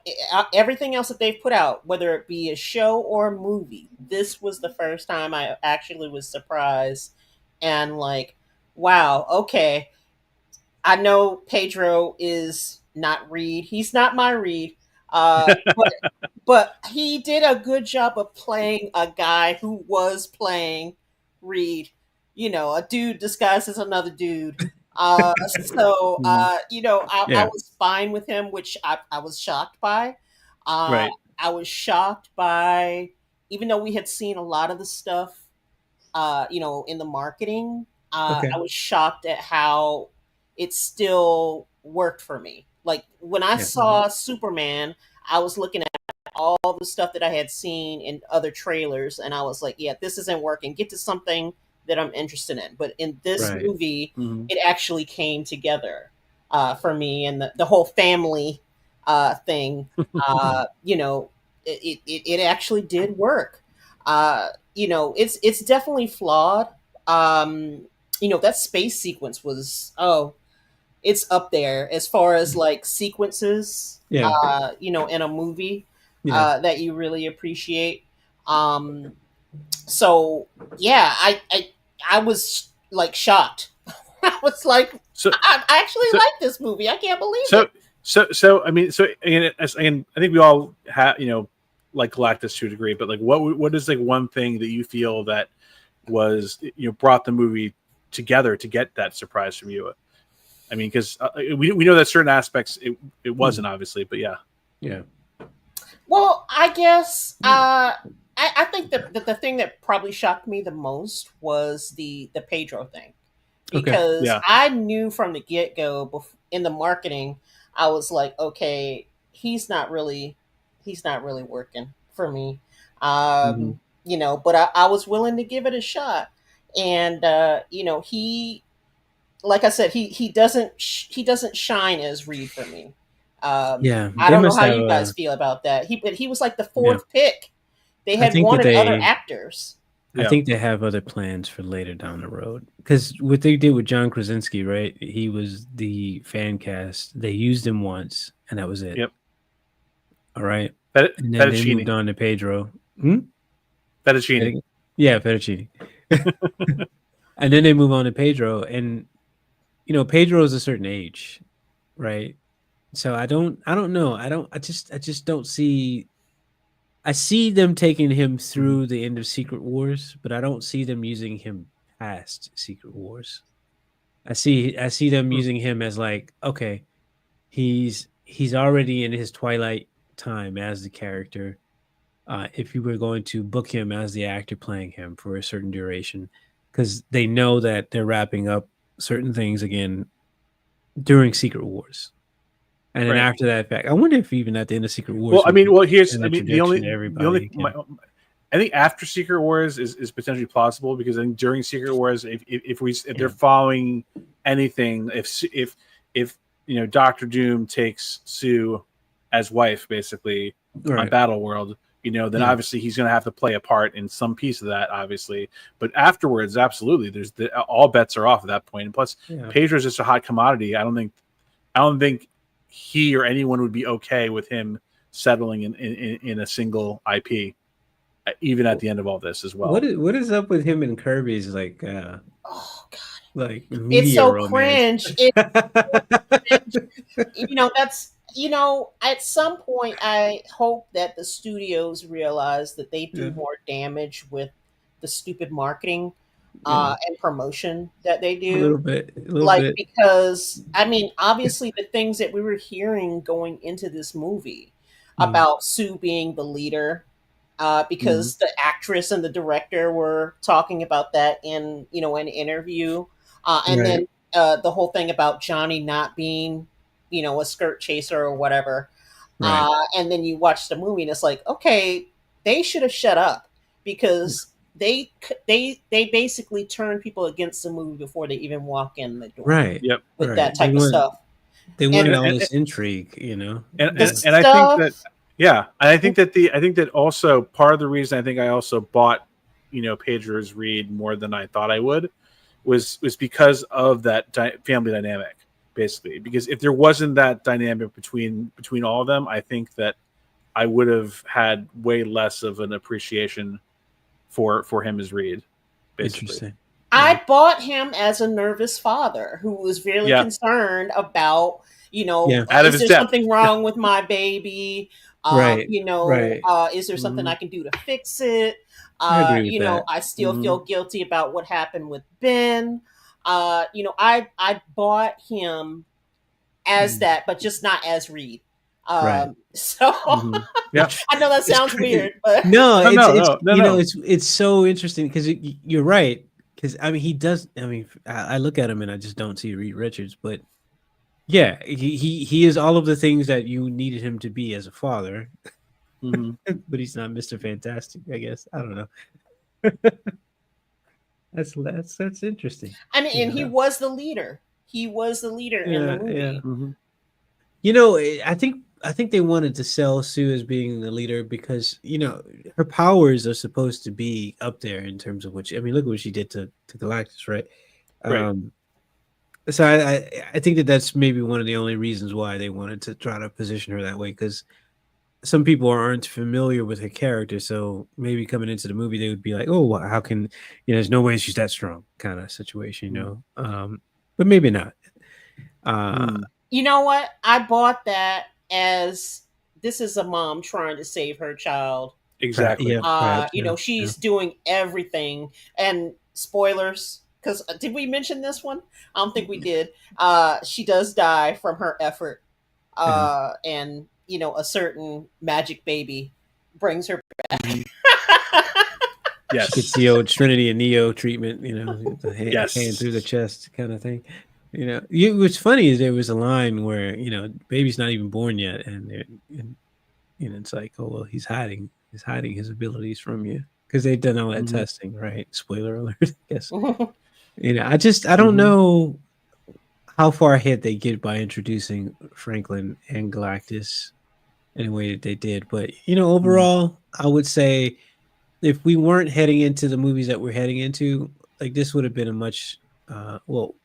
B: everything else that they've put out, whether it be a show or a movie, this was the first time I actually was surprised and like, wow, okay. I know Pedro is not Reed. He's not my Reed. But he did a good job of playing a guy who was playing Reed. A dude disguised as another dude. I was fine with him, which I was shocked by.
C: Right.
B: I was shocked by, even though we had seen a lot of the stuff, in the marketing, I was shocked at how it still worked for me. Like when I saw Superman, I was looking at all the stuff that I had seen in other trailers, and I was like, yeah, this isn't working. Get to something that I'm interested in. But in this movie, it actually came together for me, and the whole family thing, you know, it actually did work. You know, it's definitely flawed. You know, that space sequence was, oh, it's up there as far as like sequences,
A: Yeah.
B: you know, in a movie
A: Yeah.
B: that you really appreciate. Um, so yeah, I was like shocked. I was like,
C: So
B: I actually
C: so
B: like this movie. I can't believe
C: so
B: it.
C: I mean, so again, I think we all have, like Galactus to a degree, but like what is like one thing that you feel that was, brought the movie together to get that surprise from you? I mean, because we know that certain aspects it wasn't, obviously, but yeah.
A: Yeah.
B: Well, I guess I think that the thing that probably shocked me the most was the Pedro thing,
A: Okay.
B: because
C: Yeah.
B: I knew from the get go in the marketing, I was like, okay, he's not really working for me,
A: Mhm.
B: you know. But I was willing to give it a shot, and you know, like I said, he doesn't shine as Reed for me.
A: Yeah.
B: I
A: They
B: don't know
A: must
B: how
A: have
B: you guys
A: a.
B: feel about that. He was like the
A: Yeah.
B: fourth pick. They
A: I
B: had
A: think that
B: wanted other
A: they.
B: actors.
A: I
C: Yeah.
A: think they have other plans for later down the road. Because what they did with John Krasinski, right? He was the fan cast. They used him once, and that was it.
C: Yep.
A: All right. And then they moved
C: Fettuccine.
A: on to Pedro. Hmm?
C: Fettuccine.
A: Yeah, fettuccine. And then they move on to Pedro, and Pedro is a certain age, right? So I don't know. I just don't see. I see them taking him through the end of Secret Wars, but I don't see them using him past Secret Wars. I see them
C: Hmm.
A: using him as like, okay, he's already in his twilight time as the character. If you were going to book him as the actor playing him for a certain duration, because they know that they're wrapping up certain things again during Secret Wars. And then
C: Right.
A: after that fact, I wonder if even at the end of Secret
C: Well,
A: Wars
C: I
A: we
C: mean,
A: get
C: here's,
A: an
C: I mean,
A: introduction to
C: the only
A: everybody again.
C: I think after Secret Wars is potentially plausible, because I think during Secret Wars, if they're following anything, if Doctor Doom takes Sue as wife, basically, on
A: Right.
C: Battle World, then
A: Yeah.
C: obviously he's going to have to play a part in some piece of that, obviously. But afterwards, absolutely, all bets are off at that point. And plus,
A: Yeah.
C: Pedro's just a hot commodity. I don't think he or anyone would be okay with him settling in a single IP, even at the end of all this as well.
A: What is up with him and Kirby's
B: Oh God,
A: like
B: it's
A: media
B: so
A: romance?
B: cringe. You know, that's, you know, at some point I hope that the studios realize that they do
A: Yeah.
B: more damage with the stupid marketing
A: Yeah.
B: and promotion that they
A: A
B: do.
A: little bit. A little
B: Like,
A: bit.
B: because I mean, obviously the things that we were hearing going into this movie
A: Mm,
B: about Sue being the leader,
A: mhm.
B: because the actress and the director were talking about that in, you know, an interview, and
A: Right.
B: then the whole thing about Johnny not being, you know, a skirt chaser or whatever,
A: Right.
B: and then you watch the movie and it's like, okay, they should have shut up, because they basically turn people against the movie before they even walk in the door
A: Right.
C: Yep.
B: with
A: Right.
B: that type of stuff.
A: They
B: And
A: wanted all
C: And
A: this intrigue.
B: the
A: Yeah.
C: I think that,
B: stuff,
C: yeah, and I think that also part of the reason I think I also bought Pedro's Reed more than I thought I would was because of that family dynamic, basically. Because if there wasn't that dynamic between all of them, I think that I would have had way less of an appreciation for him as Reed, basically.
A: Interesting. Yeah.
B: I bought him as a nervous father who was really
C: Yeah,
B: concerned about, you know,
A: Yeah.
C: out of
B: is
C: his
B: there
C: depth.
B: something wrong with my baby?
A: Right.
B: You know,
A: Right.
B: is there something I
A: Mhm.
B: can do to fix it?
A: I agree with
B: You know,
A: that.
B: I still
C: Hmm.
B: feel guilty about what happened with Ben. You know, I bought him as
A: Mm.
B: that, but just not as Reed.
A: Right.
B: So
A: Mhm.
C: Yeah.
B: I know that
A: It's
B: sounds
A: cra-
B: weird, but
A: no,
C: No,
A: it's
C: no,
A: it's
C: no, no, no.
A: it's so interesting because you're right. Because I mean, he does. I mean, I look at him and I just don't see Reed Richards, but yeah, he is all of the things that you needed him to be as a father,
C: Hmm.
A: but he's not Mr. Fantastic. I guess I don't know. That's interesting.
B: I mean, and he
C: Yeah.
B: was the leader. He was the leader in the
A: Yeah, yeah.
B: movie.
C: Hmm.
A: I think I think they wanted to sell Sue as being the leader because her powers are supposed to be up there in terms of which I mean, look what she did to Galactus, right?
C: Right.
A: Um, so I think that that's maybe one of the only reasons why they wanted to try to position her that way because some people aren't familiar with her character, so maybe coming into the movie they would be like, "Oh, how can there's no way she's that strong," kind of situation, but maybe not. Uh,
C: Mm,
B: You know what? I bought that as this is a mom trying to save her child.
C: exactly.
A: yeah, perhaps, yeah, yeah.
B: She's doing everything. And spoilers, because did we mention this one? I don't think we did. She does die from her effort.
A: Yeah.
B: And a certain magic baby brings her back.
C: Mhm.
A: She gets
C: Yes.
A: the old Trinity and Neo treatment, the hand through the
C: Yes.
A: chest kind of thing. What's funny is there was a line where baby's not even born yet, and it's like, oh well, he's hiding his abilities from you because they've done all that
C: Hmm.
A: testing, right? Spoiler alert, I guess. I don't
C: Hmm.
A: know how far ahead they get by introducing Franklin and Galactus in a way that they did, but
C: Hmm.
A: overall, I would say if we weren't heading into the movies that we're heading into, like this would have been a much well,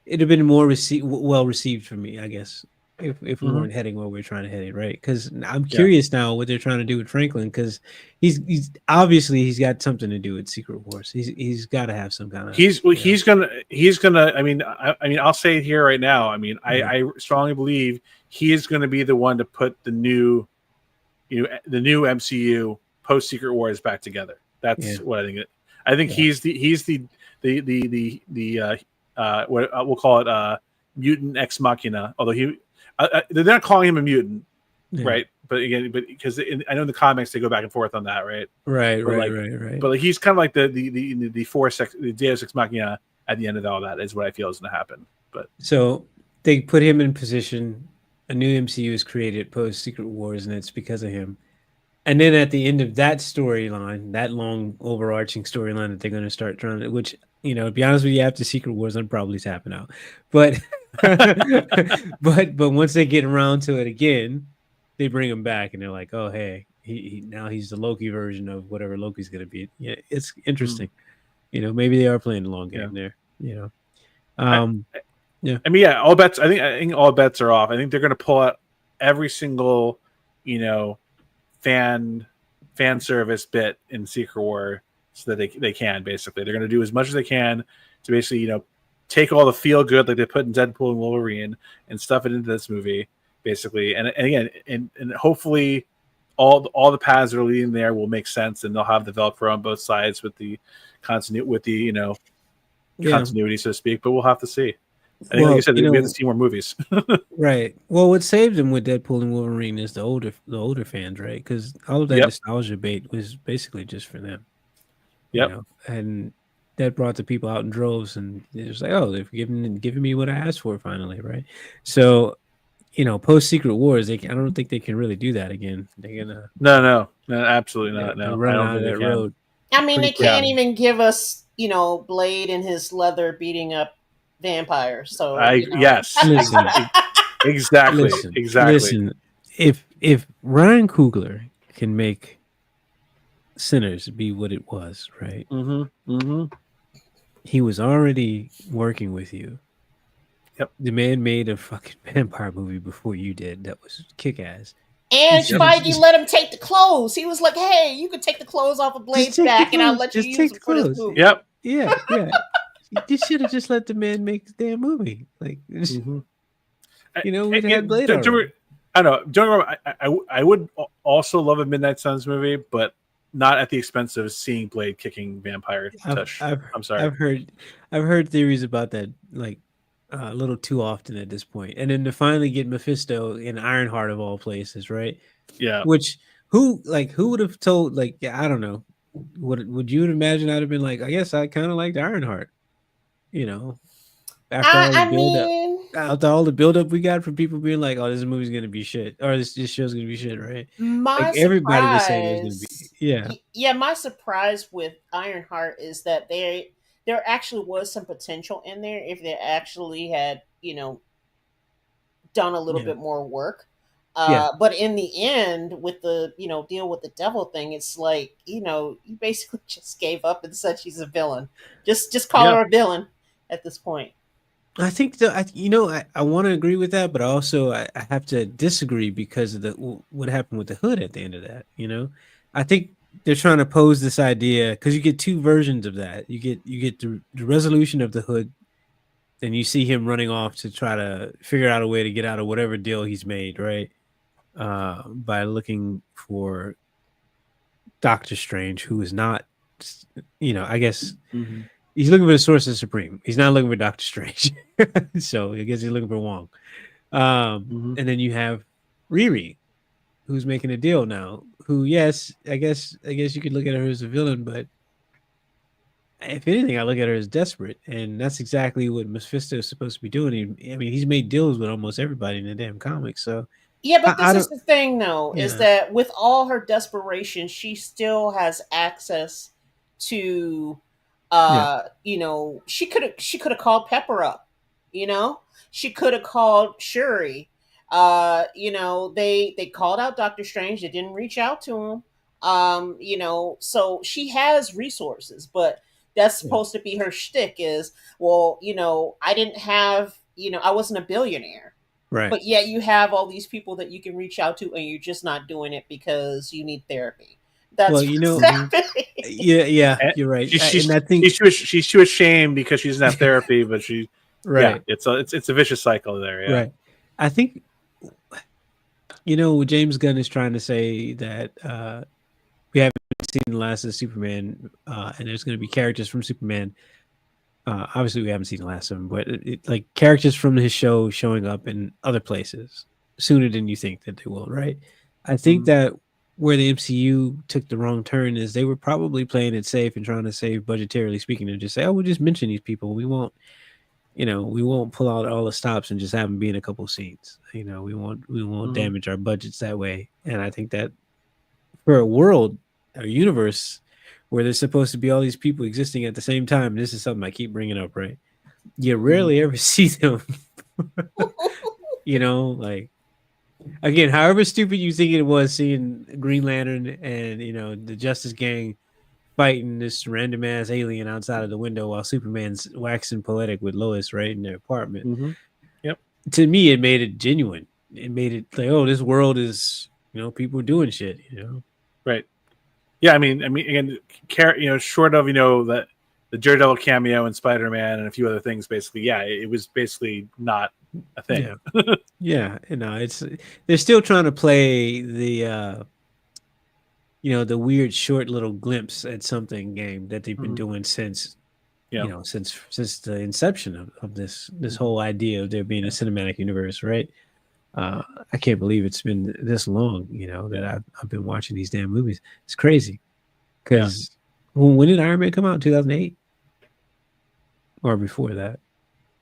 A: it'd have been more well received for me, I guess, if we
C: Hmm.
A: weren't heading where we're trying to head it, right? Because I'm
C: Yeah.
A: curious now what they're trying to do with Franklin, because he's obviously he's got something to do with Secret Wars. He's got to have some kind of
C: He's gonna. I mean, I'll say it here right now. I mean, I,
A: yeah,
C: I strongly believe he is going to be the one to put the new MCU post Secret Wars back together.
A: yeah,
C: That's what I think. I think
A: yeah,
C: he's the what we'll call it mutant ex machina. Although they're not calling him a mutant,
A: yeah.
C: right? But again, because I know in the comics they go back and forth on that, right?
A: Right,
C: But
A: right,
C: like,
A: right, right.
C: but like he's kind of like the the Deus ex machina at the end of all that is what I feel is going to happen. But
A: So they put him in position. A new MCU is created post Secret Wars, and it's because of him. And then at the end of that storyline, that long overarching storyline that they're going to start trying to, which to be honest with you, after Secret Wars, I'm probably tapping out. But but once they get around to it again, they bring him back, and they're like, oh hey, he now he's the Loki version of whatever Loki's going to be. Yeah, it's
C: mm,
A: interesting. Maybe they are playing the long
C: yeah.
A: game there.
C: I,
A: Um, yeah,
C: I mean, yeah, all bets. I think all bets are off. I think they're going to pull out every single, you know, fan fan service bit in Secret War so that they can basically. They're going to do as much as they can to basically take all the feel good like they put in Deadpool and Wolverine and stuff it into this movie basically. And again, and hopefully all the paths that are leading there will make sense and they'll have the Velcro on both sides with the continuity
A: yeah.
C: continuity so to speak. But we'll have to see. I think, like you
A: Well,
C: said, we have to see more movies.
A: right. Well, what saved them with Deadpool and Wolverine is the older fans, right? Because all of that
C: Yep.
A: nostalgia bait was basically just for them,
C: Yep.
A: and that brought the people out in droves, and it was like, oh, they're giving me what I asked for finally, right? So, post Secret Wars, I don't think they can really do that again.
C: No, absolutely not.
A: They're
C: No, I
A: running
C: don't
A: out of
C: think they
A: that
C: can.
A: road
B: I mean,
A: pretty
B: they
C: Yeah,
B: can't
A: quickly.
B: even give us, Blade in his leather beating up vampires. So,
C: I yes,
A: Listen,
C: exactly,
A: listen,
C: exactly.
A: listen. If Ryan Coogler can make Sinners be what it was, right?
C: Mm-hmm. Mm-hmm.
A: He was already working with you.
C: Yep.
A: The man made a fucking vampire movie before you did. That was kick ass.
B: and
C: Yep.
B: Feige let him take the clothes. He was like, "Hey, you could take the clothes off of
A: Just
B: Blade's
A: take the
B: back, and I'll
A: clothes.
B: let you
A: Just
B: use
A: take
B: them
A: the
B: for this
A: clothes.
B: movie."
C: Yep.
A: Yeah, yeah. You should have just let the man make the damn movie. Like,
C: Mm-hmm.
A: we'd have had Blade already.
C: I don't know. Don't get me wrong, I would also love a Midnight Suns movie, but not at the expense of seeing Blade kicking vampire
A: I've
C: tush.
A: I've
C: I'm sorry.
A: I've heard I've heard theories about that like a little too often at this point. And then to finally get Mephisto in Ironheart of all places, right?
C: Yeah.
A: Which who would have told like yeah, I don't know. Would you imagine I'd have been like, I guess I kind of liked Ironheart, you know, after
B: I,
A: all the
B: I
A: build up
B: mean,
A: after all the build up we got from people being like, oh, this movie's gonna be shit. Or this show's gonna be shit, right? Like
B: my
A: everybody was saying it was gonna be
B: surprise,
A: yeah.
B: yeah, my surprise with Ironheart is that there actually was some potential in there if they actually had, done a little
A: Yeah.
B: bit more work.
A: Yeah.
B: But in the end, with the deal with the devil thing, it's like you basically just gave up and said she's a villain. Just call
C: Yeah.
B: her a villain at this point.
A: I think that I want to agree with that, but also I have to disagree because of what happened with the hood at the end of that. I think they're trying to pose this idea because you get two versions of that. You get the resolution of the hood, then you see him running off to try to figure out a way to get out of whatever deal he's made, right? By looking for Doctor Strange, who is not, I guess
C: Mhm.
A: he's looking for the Sorcerer Supreme. He's not looking for Doctor Strange. So I guess he's looking for Wong.
C: Mhm.
A: And then you have Riri, who's making a deal now. Who, yes, I guess you could look at her as a villain, but if anything, I look at her as desperate, and that's exactly what Mephisto is supposed to be doing. I mean, he's made deals with almost everybody in the damn comics. So
B: Yeah, but
A: I
B: this is
A: don't.
B: the thing, though, is
A: Yeah,
B: that with all her desperation, she still has access to,
A: yeah,
B: she could have called Pepper up, you know, she could have called Shuri. They called out Doctor Strange. They didn't reach out to him. So she has resources, but that's
A: yeah.
B: supposed to be her shtick. Is well, I didn't have, I wasn't a billionaire,
A: Right.
B: but yet you have all these people that you can reach out to, and you're just not doing it because you need therapy.
A: Well,
B: That's what's happening.
A: yeah, yeah,
C: And
A: you're right.
C: she's
A: And
C: she's
A: I think
C: she's too ashamed because she doesn't have therapy, but yeah,
A: right,
C: it's a vicious cycle there. Yeah.
A: right. I think James Gunn is trying to say that we haven't seen the last of Superman, and there's going to be characters from Superman. Obviously, we haven't seen the last of him, but like characters from his show showing up in other places sooner than you think that they will, right? I think
C: Mhm.
A: that where the MCU took the wrong turn is they were probably playing it safe and trying to save budgetarily speaking and just say, "Oh, we'll just mention these people. We won't pull out all the stops and just have them be in a couple scenes. We won't
C: Mhm.
A: damage our budgets that way." And I think that for a universe where there's supposed to be all these people existing at the same time, this is something I keep bringing up, right? You
C: Mhm.
A: rarely ever see them, like again, however stupid you think it was seeing Green Lantern and the Justice Gang fighting this random ass alien outside of the window while Superman's waxing poetic with Lois right in their apartment.
C: Mhm. Yep.
A: To me, it made it genuine. It made it like, oh, this world is people doing shit.
C: Right. Yeah. I mean, again, short of that the Daredevil cameo and Spider Man and a few other things, basically, yeah, it was basically not a thing.
A: Yeah, yeah. It's they're still trying to play the weird short little glimpse at something game that they've been
C: Mhm.
A: doing since
C: Yeah.
A: since the inception of this whole idea of there being a cinematic universe, right? I can't believe it's been this long, that I've been watching these damn movies. It's crazy
C: Yeah.
A: because when did Iron Man come out? 2008 or before that?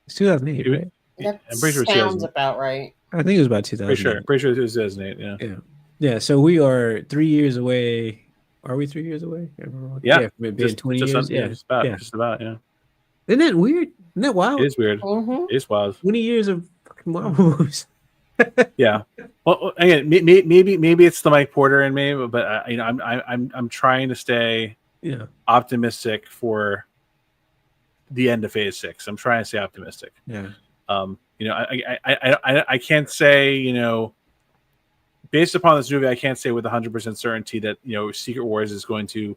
A: It's 2008,
C: It,
A: right?
B: That
C: I'm pretty sure it's
B: sounds about right.
A: I think it was about
C: Pretty sure.
A: 2008.
C: Pretty sure it was 2008. Yeah.
A: Yeah, yeah. So we are 3 years away. Are we 3 years away? Everyone?
C: Yeah.
A: Yeah, from it being 20 years.
C: Yeah,
A: Yeah, yeah.
C: just about. Yeah.
A: Isn't that weird? Isn't that
C: It
A: wild?
C: is weird.
B: Hmm.
C: It is wild.
A: 20 years of fucking Marvel movies.
C: Yeah. Well, again, maybe it's the Mike Porter in me, but I'm trying to stay
A: Yeah,
C: optimistic for the end of Phase 6. I'm trying to stay optimistic.
A: yeah,
C: I can't say based upon this movie, I can't say with 100% certainty that Secret Wars is going to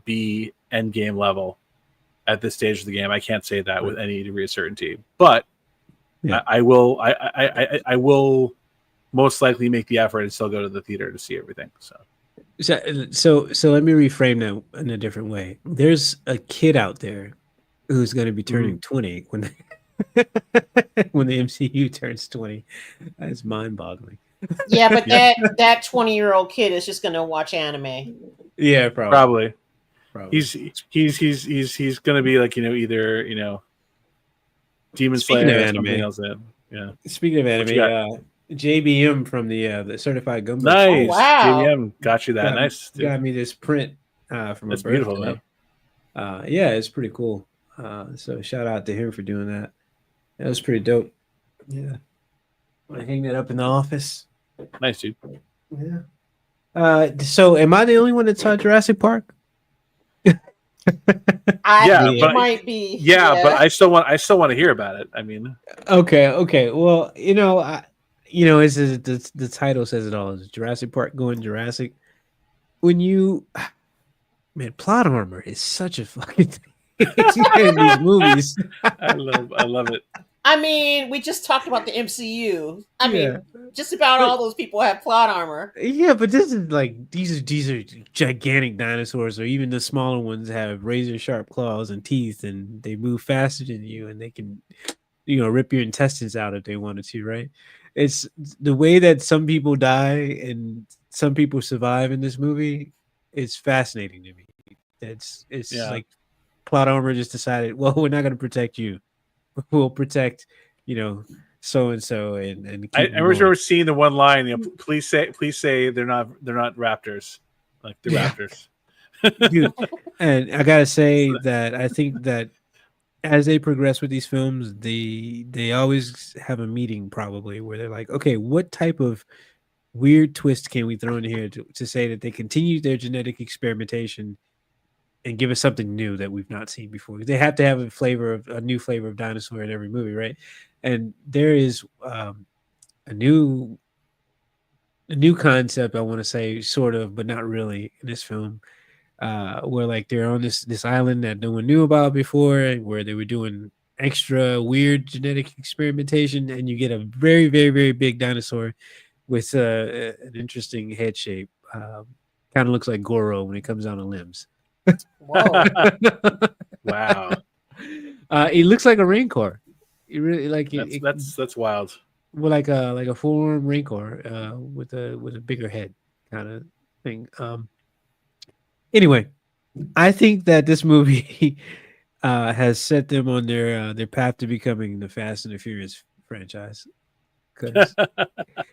C: be end game level at this stage of the game. I can't say that with any degree of certainty, but
A: yeah.
C: I will. I will most likely make the effort and still go to the theater to see everything.
A: So let me reframe that in a different way. There's a kid out there who's going to be turning 20 when when the MCU turns 20. That's mind-boggling.
B: Yeah, but
C: Yeah.
B: that 20-year-old kid is just gonna watch anime.
A: Yeah,
C: Probably.
A: probably.
C: He's going to be like either Demon
A: Speaking
C: Slayer
A: of
C: or something
A: anime,
C: else. Yeah.
A: Speaking of
C: What you got?
A: anime, JBM from the Certified Gumbo
C: Nice.
B: wow.
C: JVM got you that.
A: got,
C: Nice. Dude.
A: got me this print from
C: That's
A: a
C: beautiful,
A: birthday.
C: man.
A: Yeah, it's pretty cool. So shout out to him for doing that. That was pretty dope. Yeah. I hang that up in the office.
C: Nice, dude.
A: Yeah. So am I the only one that saw Jurassic Park?
B: I
C: Yeah,
B: think
C: but
B: it might be.
C: yeah, but I still want to hear about it. I mean,
A: Okay. Well, as the title says it all. Is Jurassic Park going Jurassic? When you, man, plot armor is such a fucking thing in these movies.
C: I love it.
B: I mean, we just talked about the MCU. I
A: Yeah,
B: mean, just about
A: but
B: all those people have plot armor.
A: yeah, but this is like these are gigantic dinosaurs, or even the smaller ones have razor sharp claws and teeth, and they move faster than you, and they can rip your intestines out if they wanted to, right? It's the way that some people die and some people survive in this movie. It's fascinating to me. It's
C: Yeah.
A: like plot armor just decided, well, we're not going to protect you. We'll protect, you know, so and so, and
C: I
A: keep them
C: remember
A: going.
C: seeing the one line. Please say they're not raptors, like the
A: Yeah,
C: raptors.
A: dude. And I gotta say that I think that as they progress with these films, they always have a meeting probably where they're like, okay, what type of weird twist can we throw in here to say that they continue their genetic experimentation and give us something new that we've not seen before? They have to have a new flavor of dinosaur in every movie, right? And there is a new a new concept, I want to say, sort of, but not really, in this film, where like they're on this island that no one knew about before, where they were doing extra weird genetic experimentation, and you get a very very very big dinosaur with an interesting head shape. Kind of looks like Goro when it comes down to limbs.
B: Whoa.
C: Wow,
A: It looks like a rancor. It really like
C: that's wild.
A: well, like a full arm rancor with a bigger head kind of thing. Anyway, I think that this movie has set them on their path to becoming the Fast and the Furious franchise. Because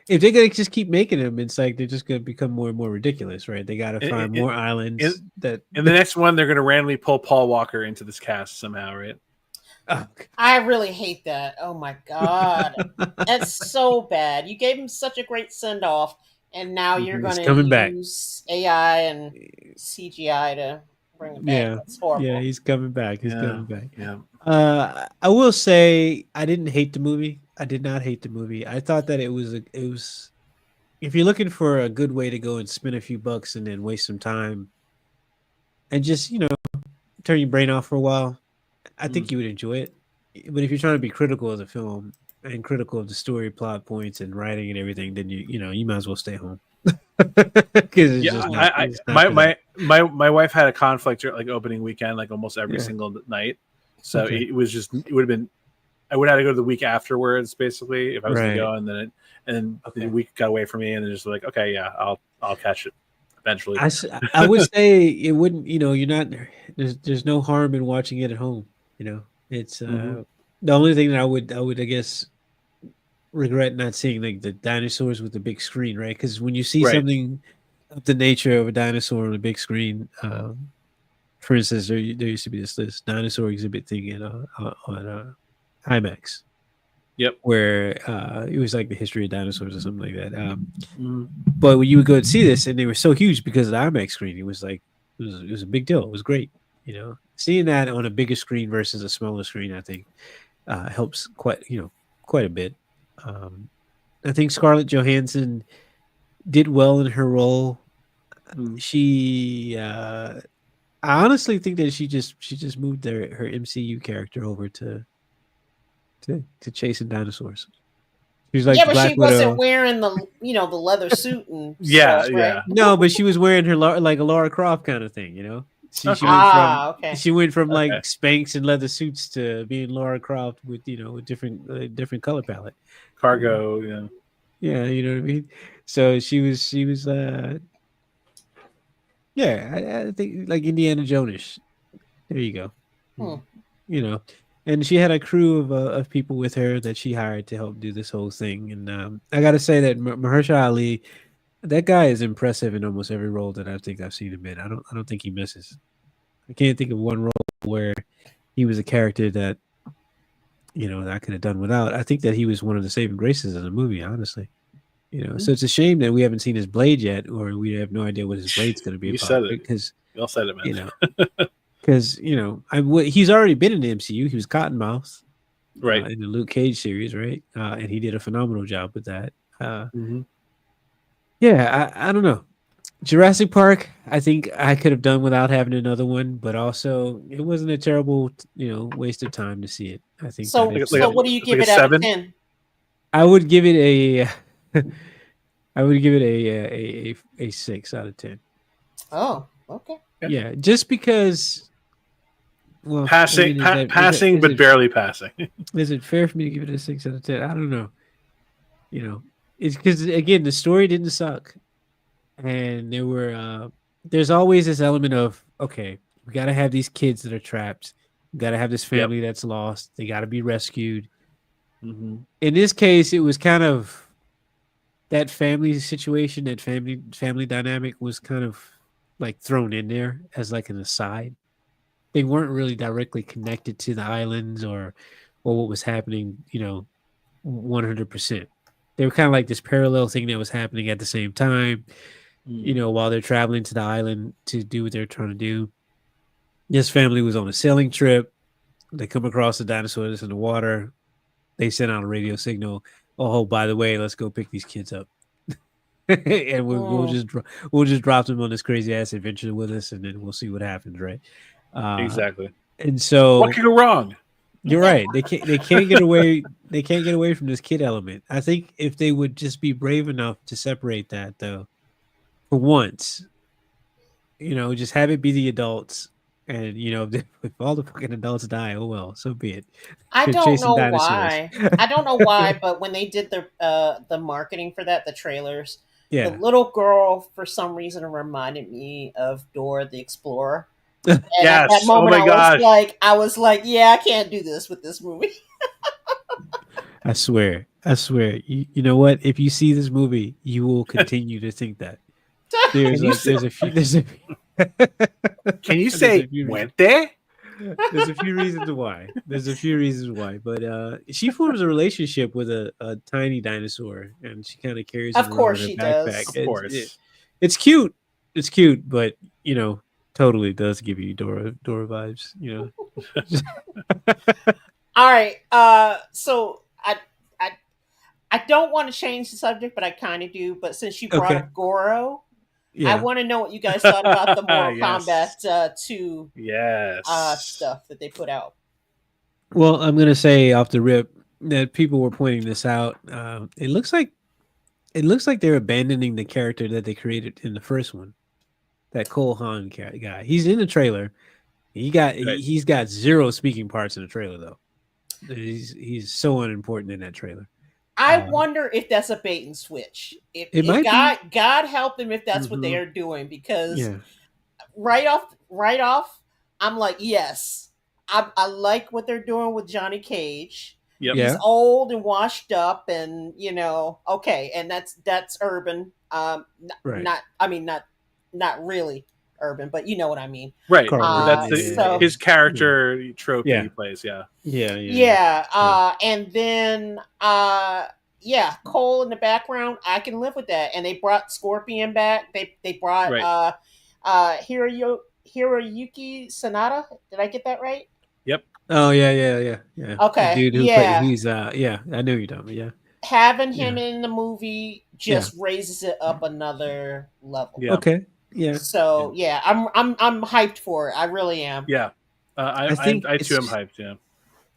A: if they're gonna just keep making them, it's like they're just gonna become more and more ridiculous, right? They got to find more islands that.
C: In the next one, they're going to randomly pull Paul Walker into this cast somehow, right?
A: Oh,
B: I really hate that. Oh my god. That's so bad. You gave him such a great send off, and now you're
A: he's
B: going to
A: coming back.
B: use AI and CGI to bring him back.
A: Yeah,
B: That's horrible.
A: yeah, he's coming back. He's
C: Yeah,
A: coming back.
C: yeah.
A: I will say I didn't hate the movie. I did not hate the movie. I thought that it was if you're looking for a good way to go and spend a few bucks and then waste some time and just turn your brain off for a while, I think you would enjoy it. But if you're trying to be critical of the film and critical of the story, plot points, and writing and everything, then you might as well stay home because it's
C: Yeah,
A: just not.
C: I
A: It's not for them.
C: my wife had a conflict like opening weekend, like almost every
A: Yeah.
C: single night. So
A: Okay.
C: it would have been. I would have to go to the week afterwards, basically, if I was going
A: Right.
C: to go, and then
A: Okay.
C: the week got away from me, and then just like, okay, yeah, I'll catch it eventually.
A: I would say it wouldn't. You're not. There's no harm in watching it at home. It's
C: Mhm.
A: the only thing that I guess regret not seeing like the dinosaurs with the big screen, right? Because when you see
C: Right.
A: something of the nature of a dinosaur on a big screen, for instance, there used to be this dinosaur exhibit thing on IMAX
C: Yep.
A: where it was like the history of dinosaurs or something like that.
C: Mhm.
A: But when you would go and see this, and they were so huge because of the IMAX screen, it was like it was a big deal. It was great, Seeing that on a bigger screen versus a smaller screen, I think helps quite a bit. Um, I think Scarlett Johansson did well in her role.
C: Mhm.
A: I honestly think that she just moved her MCU character over to chasing dinosaurs. She was like
B: Yeah,
A: the
B: but
A: Black
B: she wasn't
A: Widow.
B: wearing the leather suit and
C: Yeah,
B: stuff, right?
C: yeah.
A: No, but she was wearing her like a Laura Croft kind of thing. She
C: Okay.
A: went from
B: Okay.
A: like
C: Okay.
A: Spanx and leather suits to being Laura Croft with with different color palette.
C: Cargo. Yeah.
A: Yeah, you know what I mean. So she was yeah, I think like Indiana Jones. There you go.
B: Hmm.
A: You know, and she had a crew of people with her that she hired to help do this whole thing. And I got to say that Mahershala Ali, that guy is impressive in almost every role that I think I've seen him in. I don't think he misses. I can't think of one role where he was a character that that I could have done without. I think that he was one of the saving graces of the movie, honestly.
B: Mm-hmm.
A: So it's a shame that we haven't seen his blade yet, or we have no idea what his blade's going to be
C: You
A: about,
C: said it.
A: right? Because
C: You all said it, man.
A: you know, because he's already been in the MCU. He was Cottonmouth
C: Right.
A: in the Luke Cage series, right? And he did a phenomenal job with that.
C: Mm-hmm.
A: Yeah, I don't know. Jurassic Park, I think I could have done without having another one, but also it wasn't a terrible, waste of time to see it. I think that
B: So,
C: Like,
A: it's.
C: like, a,
B: so what do you
C: like
B: give
C: a
B: it out of
C: 7.
B: 10?
A: I would give it a. I would give it a 6 out of 10.
B: Oh, okay.
A: Yeah, just because. Well, I
C: Passing,
A: mean, is that
C: passing, but barely passing.
A: is it fair for me to give it a 6 out of 10? I don't know. It's because again the story didn't suck, and there's always this element of, okay, we got to have these kids that are trapped, we got to have this
C: Yep.
A: family that's lost, they got to be rescued.
C: Mm-hmm.
A: In this case, it was kind of that family situation, that family dynamic was kind of like thrown in there as like an aside. They weren't really directly connected to the islands or what was happening, 100%. They were kind of like this parallel thing that was happening at the same time, while they're traveling to the island to do what they're trying to do. This family was on a sailing trip. They come across the dinosaur that's in the water. They send out a radio signal. Oh, by the way, let's go pick these kids up. And we'll just drop them on this crazy ass adventure with us, and then we'll see what happens, right?
C: Exactly.
A: And so
C: What could go wrong?
A: you're right. They can't get away. They can't get away from this kid element. I think if they would just be brave enough to separate that, though, for once, just have it be the adults, and if all the fucking adults die, oh well, so be it.
B: I
A: They're
B: don't
A: chasing
B: know
A: dinosaurs.
B: why. I don't know why, but when they did the marketing for that, the trailers, the
A: Yeah.
B: little girl for some reason reminded me of Dora the Explorer. And at that
C: Yes. Oh
B: moment,
C: my gosh.
B: I was like, yeah, I can't do this with this movie.
A: I swear. I swear. You know what? If you see this movie, you will continue to think that.
C: Can you say,
A: There's a few there's a
C: can you
A: there's a
C: say
A: few reasons.
C: went there?
A: There's a few reasons why. There's a few reasons why. But she forms a relationship with a tiny dinosaur, and she kind of carries it
B: Of
A: around
B: course
A: in her
B: she
A: backpack.
B: does.
C: Of course.
A: It's cute. It's cute, but totally does give you Dora vibes.
B: All right. So I I don't want to change the subject, but I kind of do. But since you brought
A: Okay.
B: up Goro, I
A: Yeah.
B: want to know what you guys thought about the Mortal
C: Yes.
B: Kombat 2
C: Yes.
B: stuff that they put out.
A: Well, I'm gonna say off the rip that people were pointing this out. It looks like they're abandoning the character that they created in the first one. That Cole Haan guy. He's in the trailer.
C: Right.
A: He's got zero speaking parts in the trailer though. He's so unimportant in that trailer.
B: I
A: Uh,
B: wonder if that's a bait and switch.
A: It
B: If
A: might be.
B: God help them if that's what they
C: Mhm.
B: are doing, because
A: Yeah.
B: right off, I'm like, yes, I like what they're doing with Johnny Cage.
C: Yep.
B: He's
A: Yeah.
B: old and washed up, and okay, and that's urban.
A: Right.
B: Not really urban, but you know what I mean.
C: Right.
A: Carl
C: That's
A: Urban,
B: So-
C: his character trope
A: Yeah.
C: that he plays. Yeah.
A: Yeah.
B: Yeah, and then yeah, Cole in the background, I can live with that. And they brought Scorpion back. They brought
C: Right.
B: Hiroyuki Sanada. Did I get that right?
A: Oh yeah.
B: Okay,
A: The dude who
B: yeah.
A: he's yeah, I know you're talking about, yeah.
B: Having him
A: Yeah.
B: in the movie just raises it up another level.
C: Yeah.
A: Okay. Yeah.
B: So yeah, I'm hyped for it. I really am.
C: Yeah.
A: I think
C: I too am
A: it's-
C: hyped. Yeah.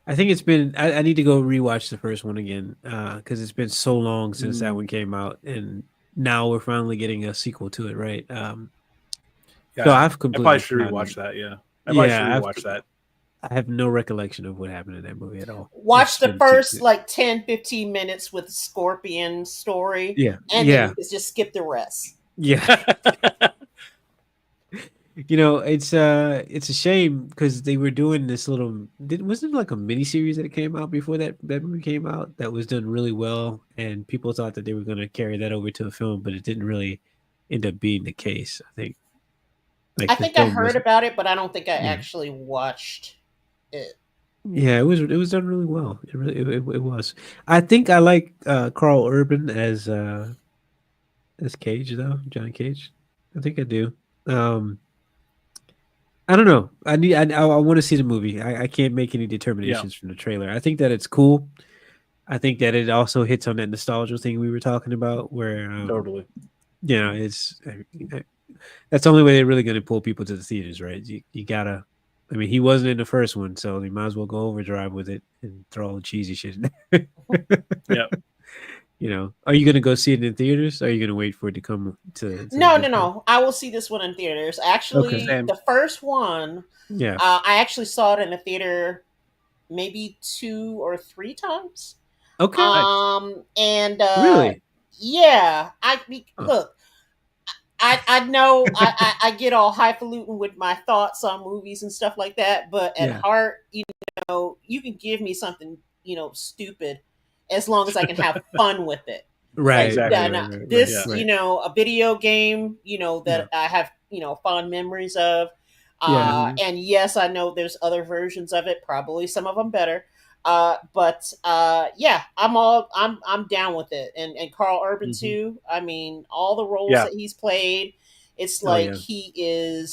A: I think it's been. I need to go rewatch the first one again because it's been so long since that
C: Mm.
A: one came out, and now we're finally getting a sequel to it, right?
C: Yeah.
A: So I've
C: I
A: completely
C: probably should
A: forgotten.
C: rewatch that. Yeah. I probably should
A: I've-
C: rewatch that.
A: I have no recollection of what happened in that movie at all.
B: Watch
A: It's
B: the
A: been
B: first
A: too-
B: like 10-15 minutes with Scorpion story.
A: Yeah.
B: And
A: Yeah.
B: then just skip the rest.
A: Yeah. It's a shame because they were doing this little. Wasn't it like a mini series that came out before that movie came out that was done really well, and people thought that they were going to carry that over to a film, but it didn't really end up being the case. I think. Like
B: I
A: the
B: think I
A: film
B: heard
A: was-
B: about it, but I don't think I
A: Yeah.
B: actually watched it.
A: Yeah, it was done really well. It was. I think I like Carl Urban as Cage though, John Cage. I think I do. Um, I don't know. I want to see the movie. I can't make any
C: Yeah,
A: determinations from the trailer. I think that it's cool. I think that it also hits on that nostalgia thing we were talking about, where
C: totally.
A: it's that's the only way they're really going to pull people to the theaters, right? You gotta. I mean, he wasn't in the first one, so they might as well go overdrive with it and throw all the cheesy shit in there.
C: Yeah.
A: Are you going to go see it in theaters? Or are you going to wait for it to come to the
B: No,
A: big
B: no,
A: screen?
B: no. I will see this one in theaters.
A: Okay.
B: Actually,
C: Same.
B: the first one,
A: Yeah.
B: I actually saw it in the theater maybe 2 or 3 times.
A: Okay.
C: Nice.
B: And
A: Really?
B: yeah,
A: Oh,
B: look. I know I get all highfalutin with my thoughts on movies and stuff like that, but at
A: yeah.
B: heart, you can give me something, stupid, as long as I can have fun with it. Like,
A: Right. Right.
C: Exactly.
B: yeah,
A: Right.
B: no,
A: Right. Right.
C: Yeah.
B: this,
A: Right.
B: a video game,
A: Yeah.
B: that I have, fond memories of.
A: Yeah.
C: Mhm.
B: And yes, I know there's other versions of it, probably some of them better. But yeah, I'm down with it. And Carl Urban
C: Mhm.
B: too. I mean, all the roles
C: Yeah.
B: that he's played, it's
A: Oh
B: like
A: yeah.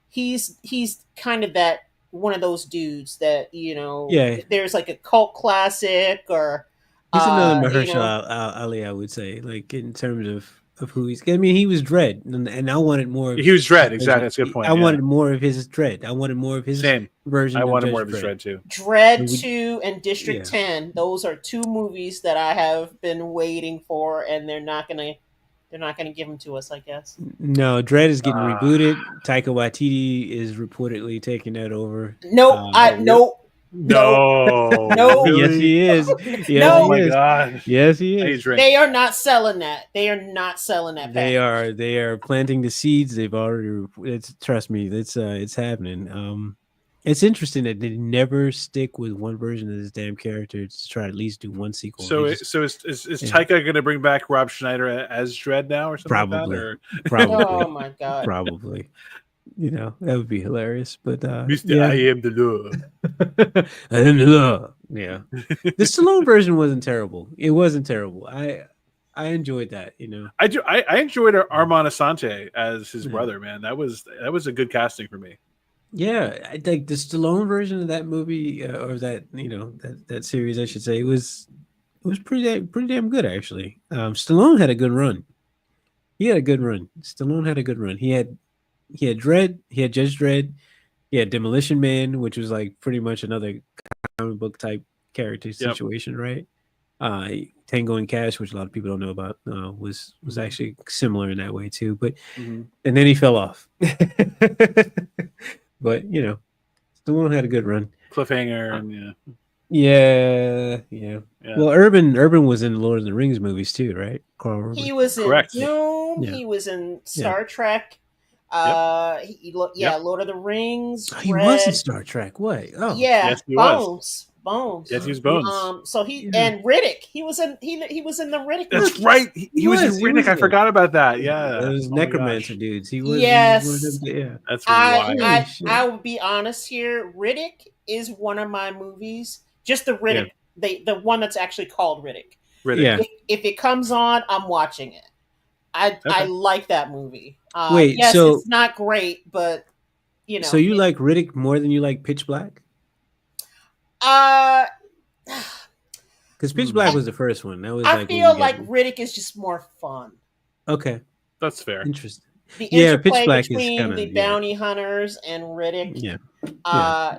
B: he's kind of that one of those dudes that,
A: Yeah.
B: if there's like a cult classic or
A: He's another
B: you
A: Mahershala
B: know
A: Ali, I would say, like in terms of who he's. I mean, he was Dread, and I wanted more of
C: He was
A: his
C: Dread. Exactly.
A: version.
C: That's a good
A: I
C: point. Yeah.
A: wanted more of his Dread. I wanted more of his
C: Same. I
A: version of
C: wanted more
A: Judge
C: of his
A: Dredd.
C: Dread too.
B: Dread
A: And we,
B: 2 and District
A: yeah.
B: 10. Those are two movies that I have been waiting for, and they're not gonna give them to us, I guess.
A: No, Dread is getting
C: Ah.
A: rebooted. Taika Waititi is reportedly taking that over.
B: Nope,
C: Oh, really?
B: nope, nope,
C: No,
B: nope,
A: Yes,
C: really?
A: he is. Yes,
C: Oh
A: he
B: nope.
C: my
A: is.
C: god!
A: Yes, he
C: I need a
A: is.
C: drink.
B: They are not selling that. They are not selling that package.
A: They are planting the seeds. They've already. It's trust me. It's happening. It's interesting that they never stick with one version of this damn character to try to at least do one sequel. They
C: So,
A: just
C: is
A: yeah,
C: Taika going to bring back Rob Schneider as Dread now, or something like that?
A: probably,
C: Or
B: Oh
A: probably,
B: my god.
A: probably. That would be hilarious. But
C: Mister, I
A: yeah,
C: am the law.
A: I am the law. Yeah, the Stallone version wasn't terrible. It wasn't terrible. I enjoyed that.
C: I do. I enjoyed Armand Asante as his
A: Yeah.
C: brother. Man, that was a good casting for me.
A: Yeah, I think the Stallone version of that movie, or that that series, I should say, it was pretty damn good actually. Stallone had a good run. He had a good run. Stallone had a good run. He had Dread. He had Judge Dredd. He had Demolition Man, which was like pretty much another comic book type character
C: Yep.
A: situation, right? Uh, Tango and Cash, which a lot of people don't know about, was
C: Mhm.
A: actually similar in that way too. But
C: Mhm.
A: and then he fell off. But Stallone had a good run.
C: Cliffhanger
A: Uh,
C: and yeah,
A: Yeah, yeah.
C: yeah,
A: Well, Urban was in Lord of the Rings movies too, right? Carl
B: He
A: Urban.
B: was in
C: correct.
B: Doom.
A: Yeah,
B: He was in
A: yeah.
B: Star Trek.
C: Yep,
B: Yeah,
C: yep.
B: Lord of the Rings,
A: Oh, he was in
B: Dread.
A: Star Trek. What? Oh,
B: Yeah,
C: Yes, he was.
B: Bones.
C: Yes, he
A: oh,
C: was Bones.
B: So he
A: yeah.
B: and Riddick. He was in the Riddick
C: That's
B: movies.
C: right. He was in
A: He
C: Riddick.
A: was
C: I
A: in it.
C: forgot about that.
A: Yeah,
C: Yeah.
A: those
C: Oh my
A: necromancer
C: gosh,
A: dudes. He was one of them.
B: Yes,
A: Yeah.
C: that's
B: I
C: wild.
A: Holy
B: I
A: shit.
B: I will be honest here. Riddick is one of my movies. Just the
C: Yeah,
B: Riddick, the one that's actually called Riddick.
C: Riddick.
A: Yeah.
B: If it comes on, I'm watching it. I
C: Okay.
B: like that movie.
A: Wait.
B: Yes,
A: So
B: it's not great, but
A: so you
B: it.
A: like Riddick more than you like Pitch Black?
B: Uh,
A: Because Pitch
C: Hmm.
A: Black was the first one. That was
B: I
A: like when we
B: feel
A: got.
B: like Riddick is just more fun.
A: Okay.
C: That's fair.
A: Interesting.
B: The
A: Yeah. Pitch
B: interplay
A: Black is
B: between
A: kind of
B: the
A: yeah.
B: bounty hunters and Riddick,
A: Yeah. Yeah.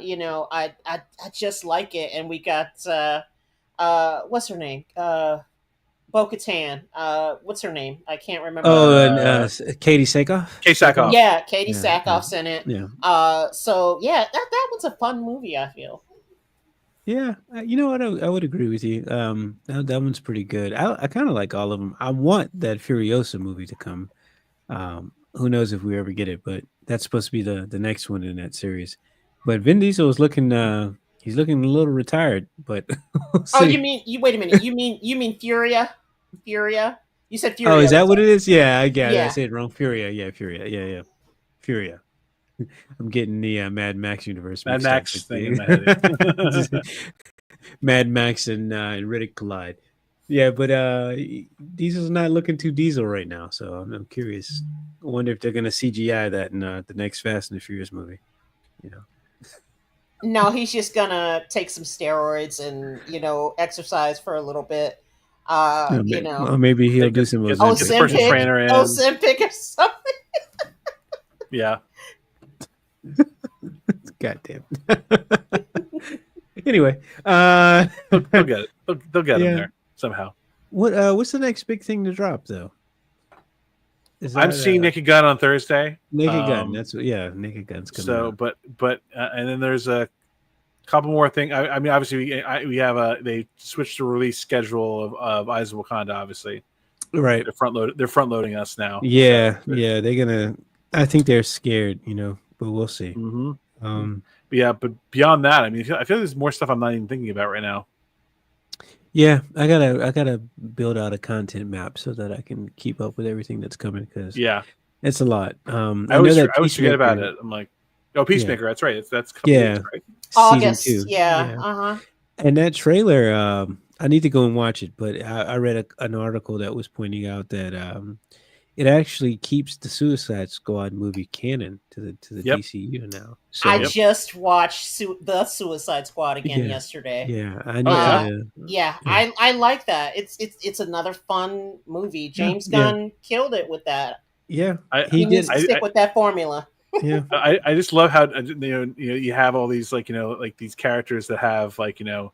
B: I just like it. And we got what's her name? Bo Katan. What's her name? I can't remember.
A: Oh, and
C: Uh,
A: Katie Sackhoff.
C: Kay Sackhoff.
B: Yeah, Katie
A: Yeah. Yeah.
B: Sackhoff's in it.
A: Yeah.
B: So yeah, that was a fun movie, I feel.
A: Yeah, you know what? I would agree with you. That one's pretty good. I kind of like all of them. I want that Furiosa movie to come. Who knows if we ever get it, but that's supposed to be the next one in that series. But Vin Diesel is looking. He's looking a little retired, but we'll
B: Oh, you
A: see.
B: mean you wait a minute. You mean Furia? Furia? You said
A: Oh, is that
B: Furiosa.
A: what it is? Yeah, I got it. I
B: Yeah.
A: said it wrong. Furia. Yeah, Furia. Yeah, yeah. Furia. I'm getting the Mad Max universe
C: Mad
A: mixed up
C: Max
A: with
C: thing in my head.
A: Mad Max and Riddick collide. Yeah, but Diesel's not looking too diesel right now, so I'm curious. I wonder if they're gonna CGI that in the next Fast and the Furious movie. You know,
B: No, he's just gonna take some steroids and exercise for a little bit.
A: Or maybe he'll do some
C: Get
A: Ozempic.
C: the personal
B: Ozempic,
C: trainer in.
B: Ozempic or something.
C: Yeah.
A: God damn. Anyway,
C: They'll get it. They'll get him
A: Yeah.
C: there somehow.
A: what's the next big thing to drop though? Is
C: I'm
A: that,
C: seeing Naked Gun on Thursday.
A: Naked Gun. That's what. Yeah, Naked Gun's coming
C: So,
A: out.
C: but and then there's a couple more things. I mean, obviously, we have they switched the release schedule of Eyes of Wakanda. Obviously,
A: Right.
C: They're front loading us now.
A: Yeah,
C: So,
A: yeah. They're gonna. I think they're scared, but we'll see.
C: Mm-hmm.
A: But
C: but beyond that, I mean, I feel there's more stuff I'm not even thinking about right now.
A: yeah, I gotta build out a content map so that I can keep up with everything that's coming because
C: Yeah,
A: it's a lot.
C: I always forget about it. I'm like, oh, Peacemaker. That's right. That's couple weeks, right?
B: August,
A: Season 2.
B: yeah.
A: And that trailer, I need to go and watch it, but I read an article that was pointing out that it actually keeps the Suicide Squad movie canon to the
C: Yep.
A: DCU now. So
B: I just watched the Suicide Squad again yesterday.
A: yeah, I need
B: Yeah, I like that. It's another fun movie. James Gunn killed it with that.
A: Yeah,
B: he needs to stick with that formula.
A: Yeah,
C: I just love how you have all these like these characters that have like a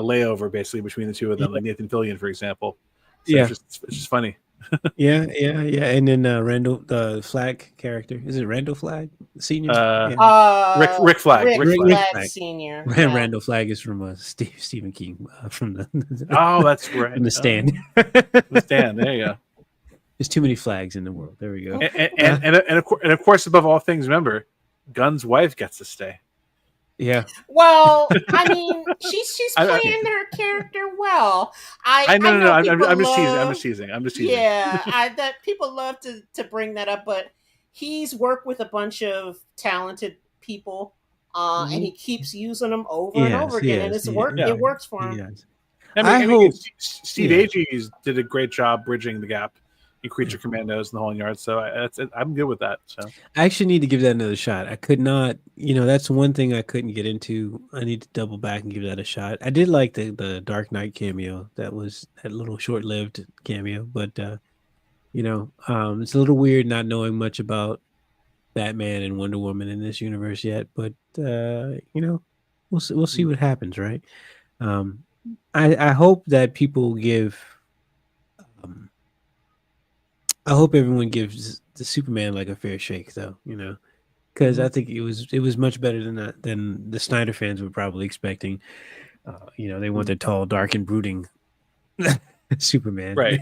C: layover basically between the two of them, like Nathan Fillion, for example. So it's just funny.
A: yeah. And then Randall, the Flag character, is it Randall Flag Senior?
C: Rick Flag.
B: Rick Flag Senior.
A: Randall Flag is from Stephen King from the.
C: Oh, that's right.
A: From The Stand.
C: The Stand. There you go.
A: There's too many flags in the world. There we go.
C: And of course, above all things, remember, Gunn's wife gets to stay.
A: Yeah.
B: Well, I mean, she's playing her character well. I know.
C: I'm just teasing.
B: Yeah, that people love to bring that up, but he's worked with a bunch of talented people, and he keeps using them over and over again, and it works for him.
C: I hope Steve Agee did a great job bridging the gap in Creature Commandos and the whole yard. So I'm good with that. So
A: I actually need to give that another shot. I could not, that's one thing I couldn't get into. I need to double back and give that a shot. I did like the Dark Knight cameo. That was that little short-lived cameo, but it's a little weird not knowing much about Batman and Wonder Woman in this universe yet. But we'll see what happens, right? I hope that people give. I hope everyone gives the Superman like a fair shake, though. Because I think it was much better than the Snyder fans were probably expecting. They want their tall, dark, and brooding Superman,
C: right?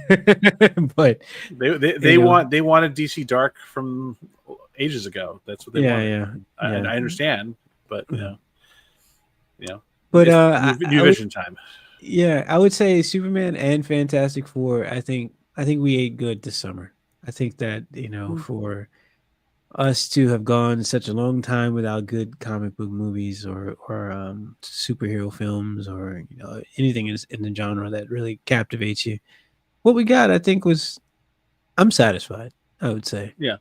A: But
C: they wanted DC Dark from ages ago. That's what they wanted.
A: Yeah.
C: I understand, but
A: But
C: new Vision time.
A: Yeah, I would say Superman and Fantastic Four. I think we ate good this summer. I think that, for us to have gone such a long time without good comic book movies or superhero films or, anything in the genre that really captivates you. What we got, I think I'm satisfied, I would say.
C: Yeah.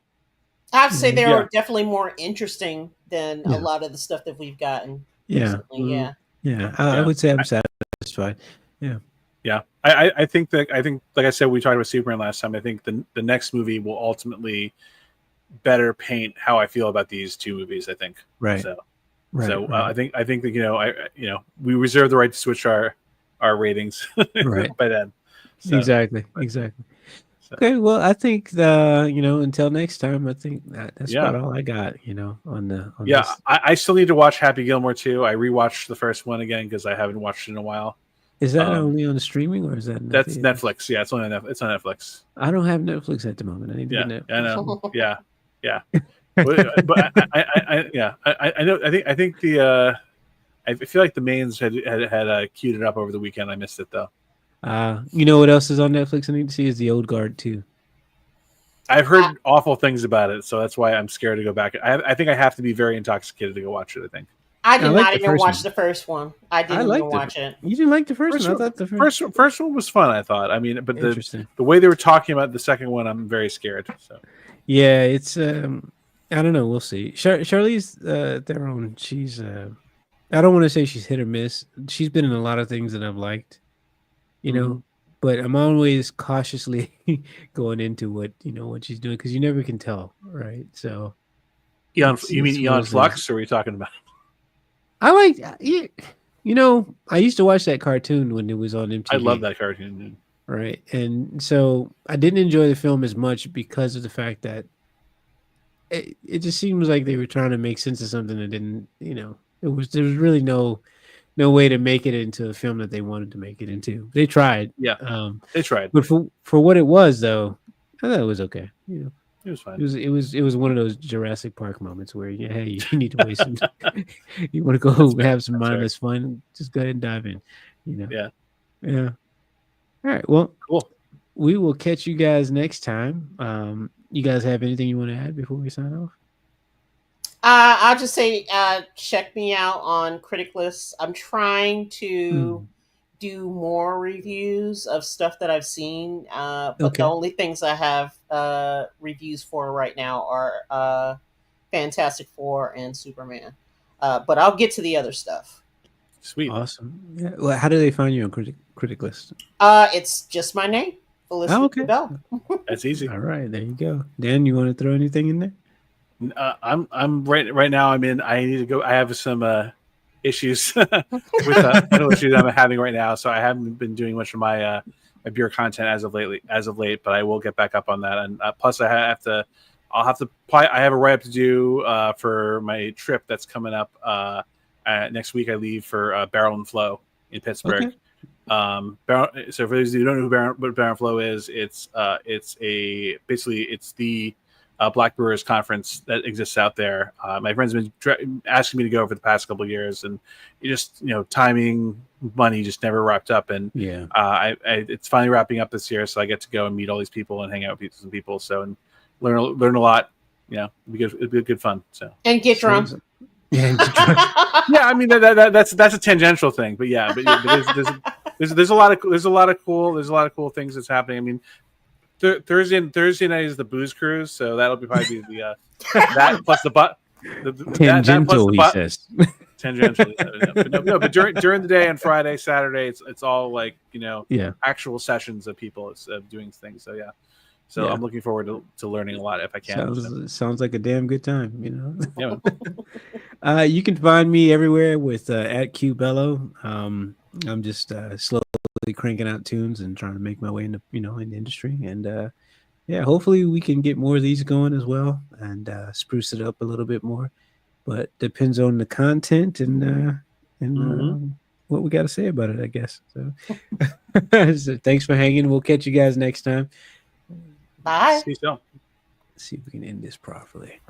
B: I have to say they are definitely more interesting than a lot of the stuff that we've gotten.
A: Yeah.
B: Recently.
A: Yeah. I would say I'm satisfied. Yeah.
C: Yeah, I think like I said, we talked about Superman last time. I think the next movie will ultimately better paint how I feel about these two movies. I think.
A: Right.
C: So,
A: right.
C: I think that we reserve the right to switch our ratings
A: right
C: by then. So,
A: exactly. So. Okay, well, I think until next time, I think that's about all I got. On this.
C: I still need to watch Happy Gilmore 2. I rewatched the first one again because I haven't watched it in a while.
A: Is that only on the streaming or is that?
C: That's Netflix. Yeah, it's on Netflix.
A: I don't have Netflix at the moment. I need to get Netflix.
C: I know. Yeah. but I know. I think I feel like the mains had queued it up over the weekend. I missed it though.
A: You know what else is on Netflix? I need to see is The Old Guard too.
C: I've heard awful things about it, so that's why I'm scared to go back. I think I have to be very intoxicated to go watch it. I think.
B: I did
A: like
B: not
A: the
B: even
A: first
B: watch
A: one.
B: the first one. I
A: I
B: didn't even
A: liked it.
B: watch it.
A: You didn't like the first one? I
C: One,
A: thought the
C: first one was fun. I thought. I mean, but
A: interesting.
C: the way they were talking about the second one, I'm very scared. So
A: Yeah, it's I don't know. We'll see. Charlize Theron, she's I don't want to say she's hit or miss. She's been in a lot of things that I've liked, you know, but I'm always cautiously going into what she's doing because you never can tell, right? So
C: you mean
A: it's one of
C: Eon
A: those
C: Flux?
A: things.
C: Or are you talking about?
A: I like I used to watch that cartoon when it was on MTV.
C: I love that cartoon. Dude.
A: Right. And so I didn't enjoy the film as much because of the fact that it just seems like they were trying to make sense of something that didn't, there was really no way to make it into a film that they wanted to make it into. They tried.
C: Yeah, they tried.
A: But for what it was though, I thought it was okay.
C: It was fine.
A: It was one of those Jurassic Park moments where hey, you need to waste some you want to go have some mindless fun, just go ahead and dive in.
C: Yeah.
A: Yeah. All right. Well,
C: cool.
A: We will catch you guys next time. You guys have anything you want to add before we sign off?
B: I'll just say, check me out on Critic List. I'm trying to do more reviews of stuff that I've seen, but the only things I have reviews for right now are Fantastic Four and Superman. But I'll get to the other stuff.
C: Sweet.
A: Awesome. Yeah. Well, how do they find you on Critic List?
B: It's just my name, Felicity Poubelle.
C: That's easy.
A: All right, there you go. Dan, you want to throw anything in there?
C: I'm right now. I need to go. I have some issues with mental issues I'm having right now, so I haven't been doing much of my beer content as of late. But I will get back up on that. And plus, I have to a write up to do for my trip that's coming up next week. I leave for Barrel and Flow in Pittsburgh.
A: Okay.
C: So for those who don't know what Barrel and Flow is, it's the Black Brewers Conference that exists out there. My friend's been asking me to go for the past couple of years, and timing, money just never wrapped up. And it's finally wrapping up this year, so I get to go and meet all these people and hang out with some people. So and learn a lot. It'll be good fun. So
B: and get drunk.
A: Yeah,
C: I mean that's a tangential thing, but there's a lot of cool things that's happening. I mean. Thursday night is the booze cruise, so that'll probably be the that plus the
A: tangential. He says
C: tangential. But during the day and Friday, Saturday, it's all like actual sessions of people doing things. So I'm looking forward to learning a lot if I can.
A: Sounds like a damn good time. You can find me everywhere with at QBello. I'm just slowly cranking out tunes and trying to make my way in the industry, and hopefully we can get more of these going as well and spruce it up a little bit more, but depends on the content and what we got to say about it, I guess. So, so thanks for hanging. We'll catch you guys next time.
B: Bye.
C: See you soon.
A: See if we can end this properly.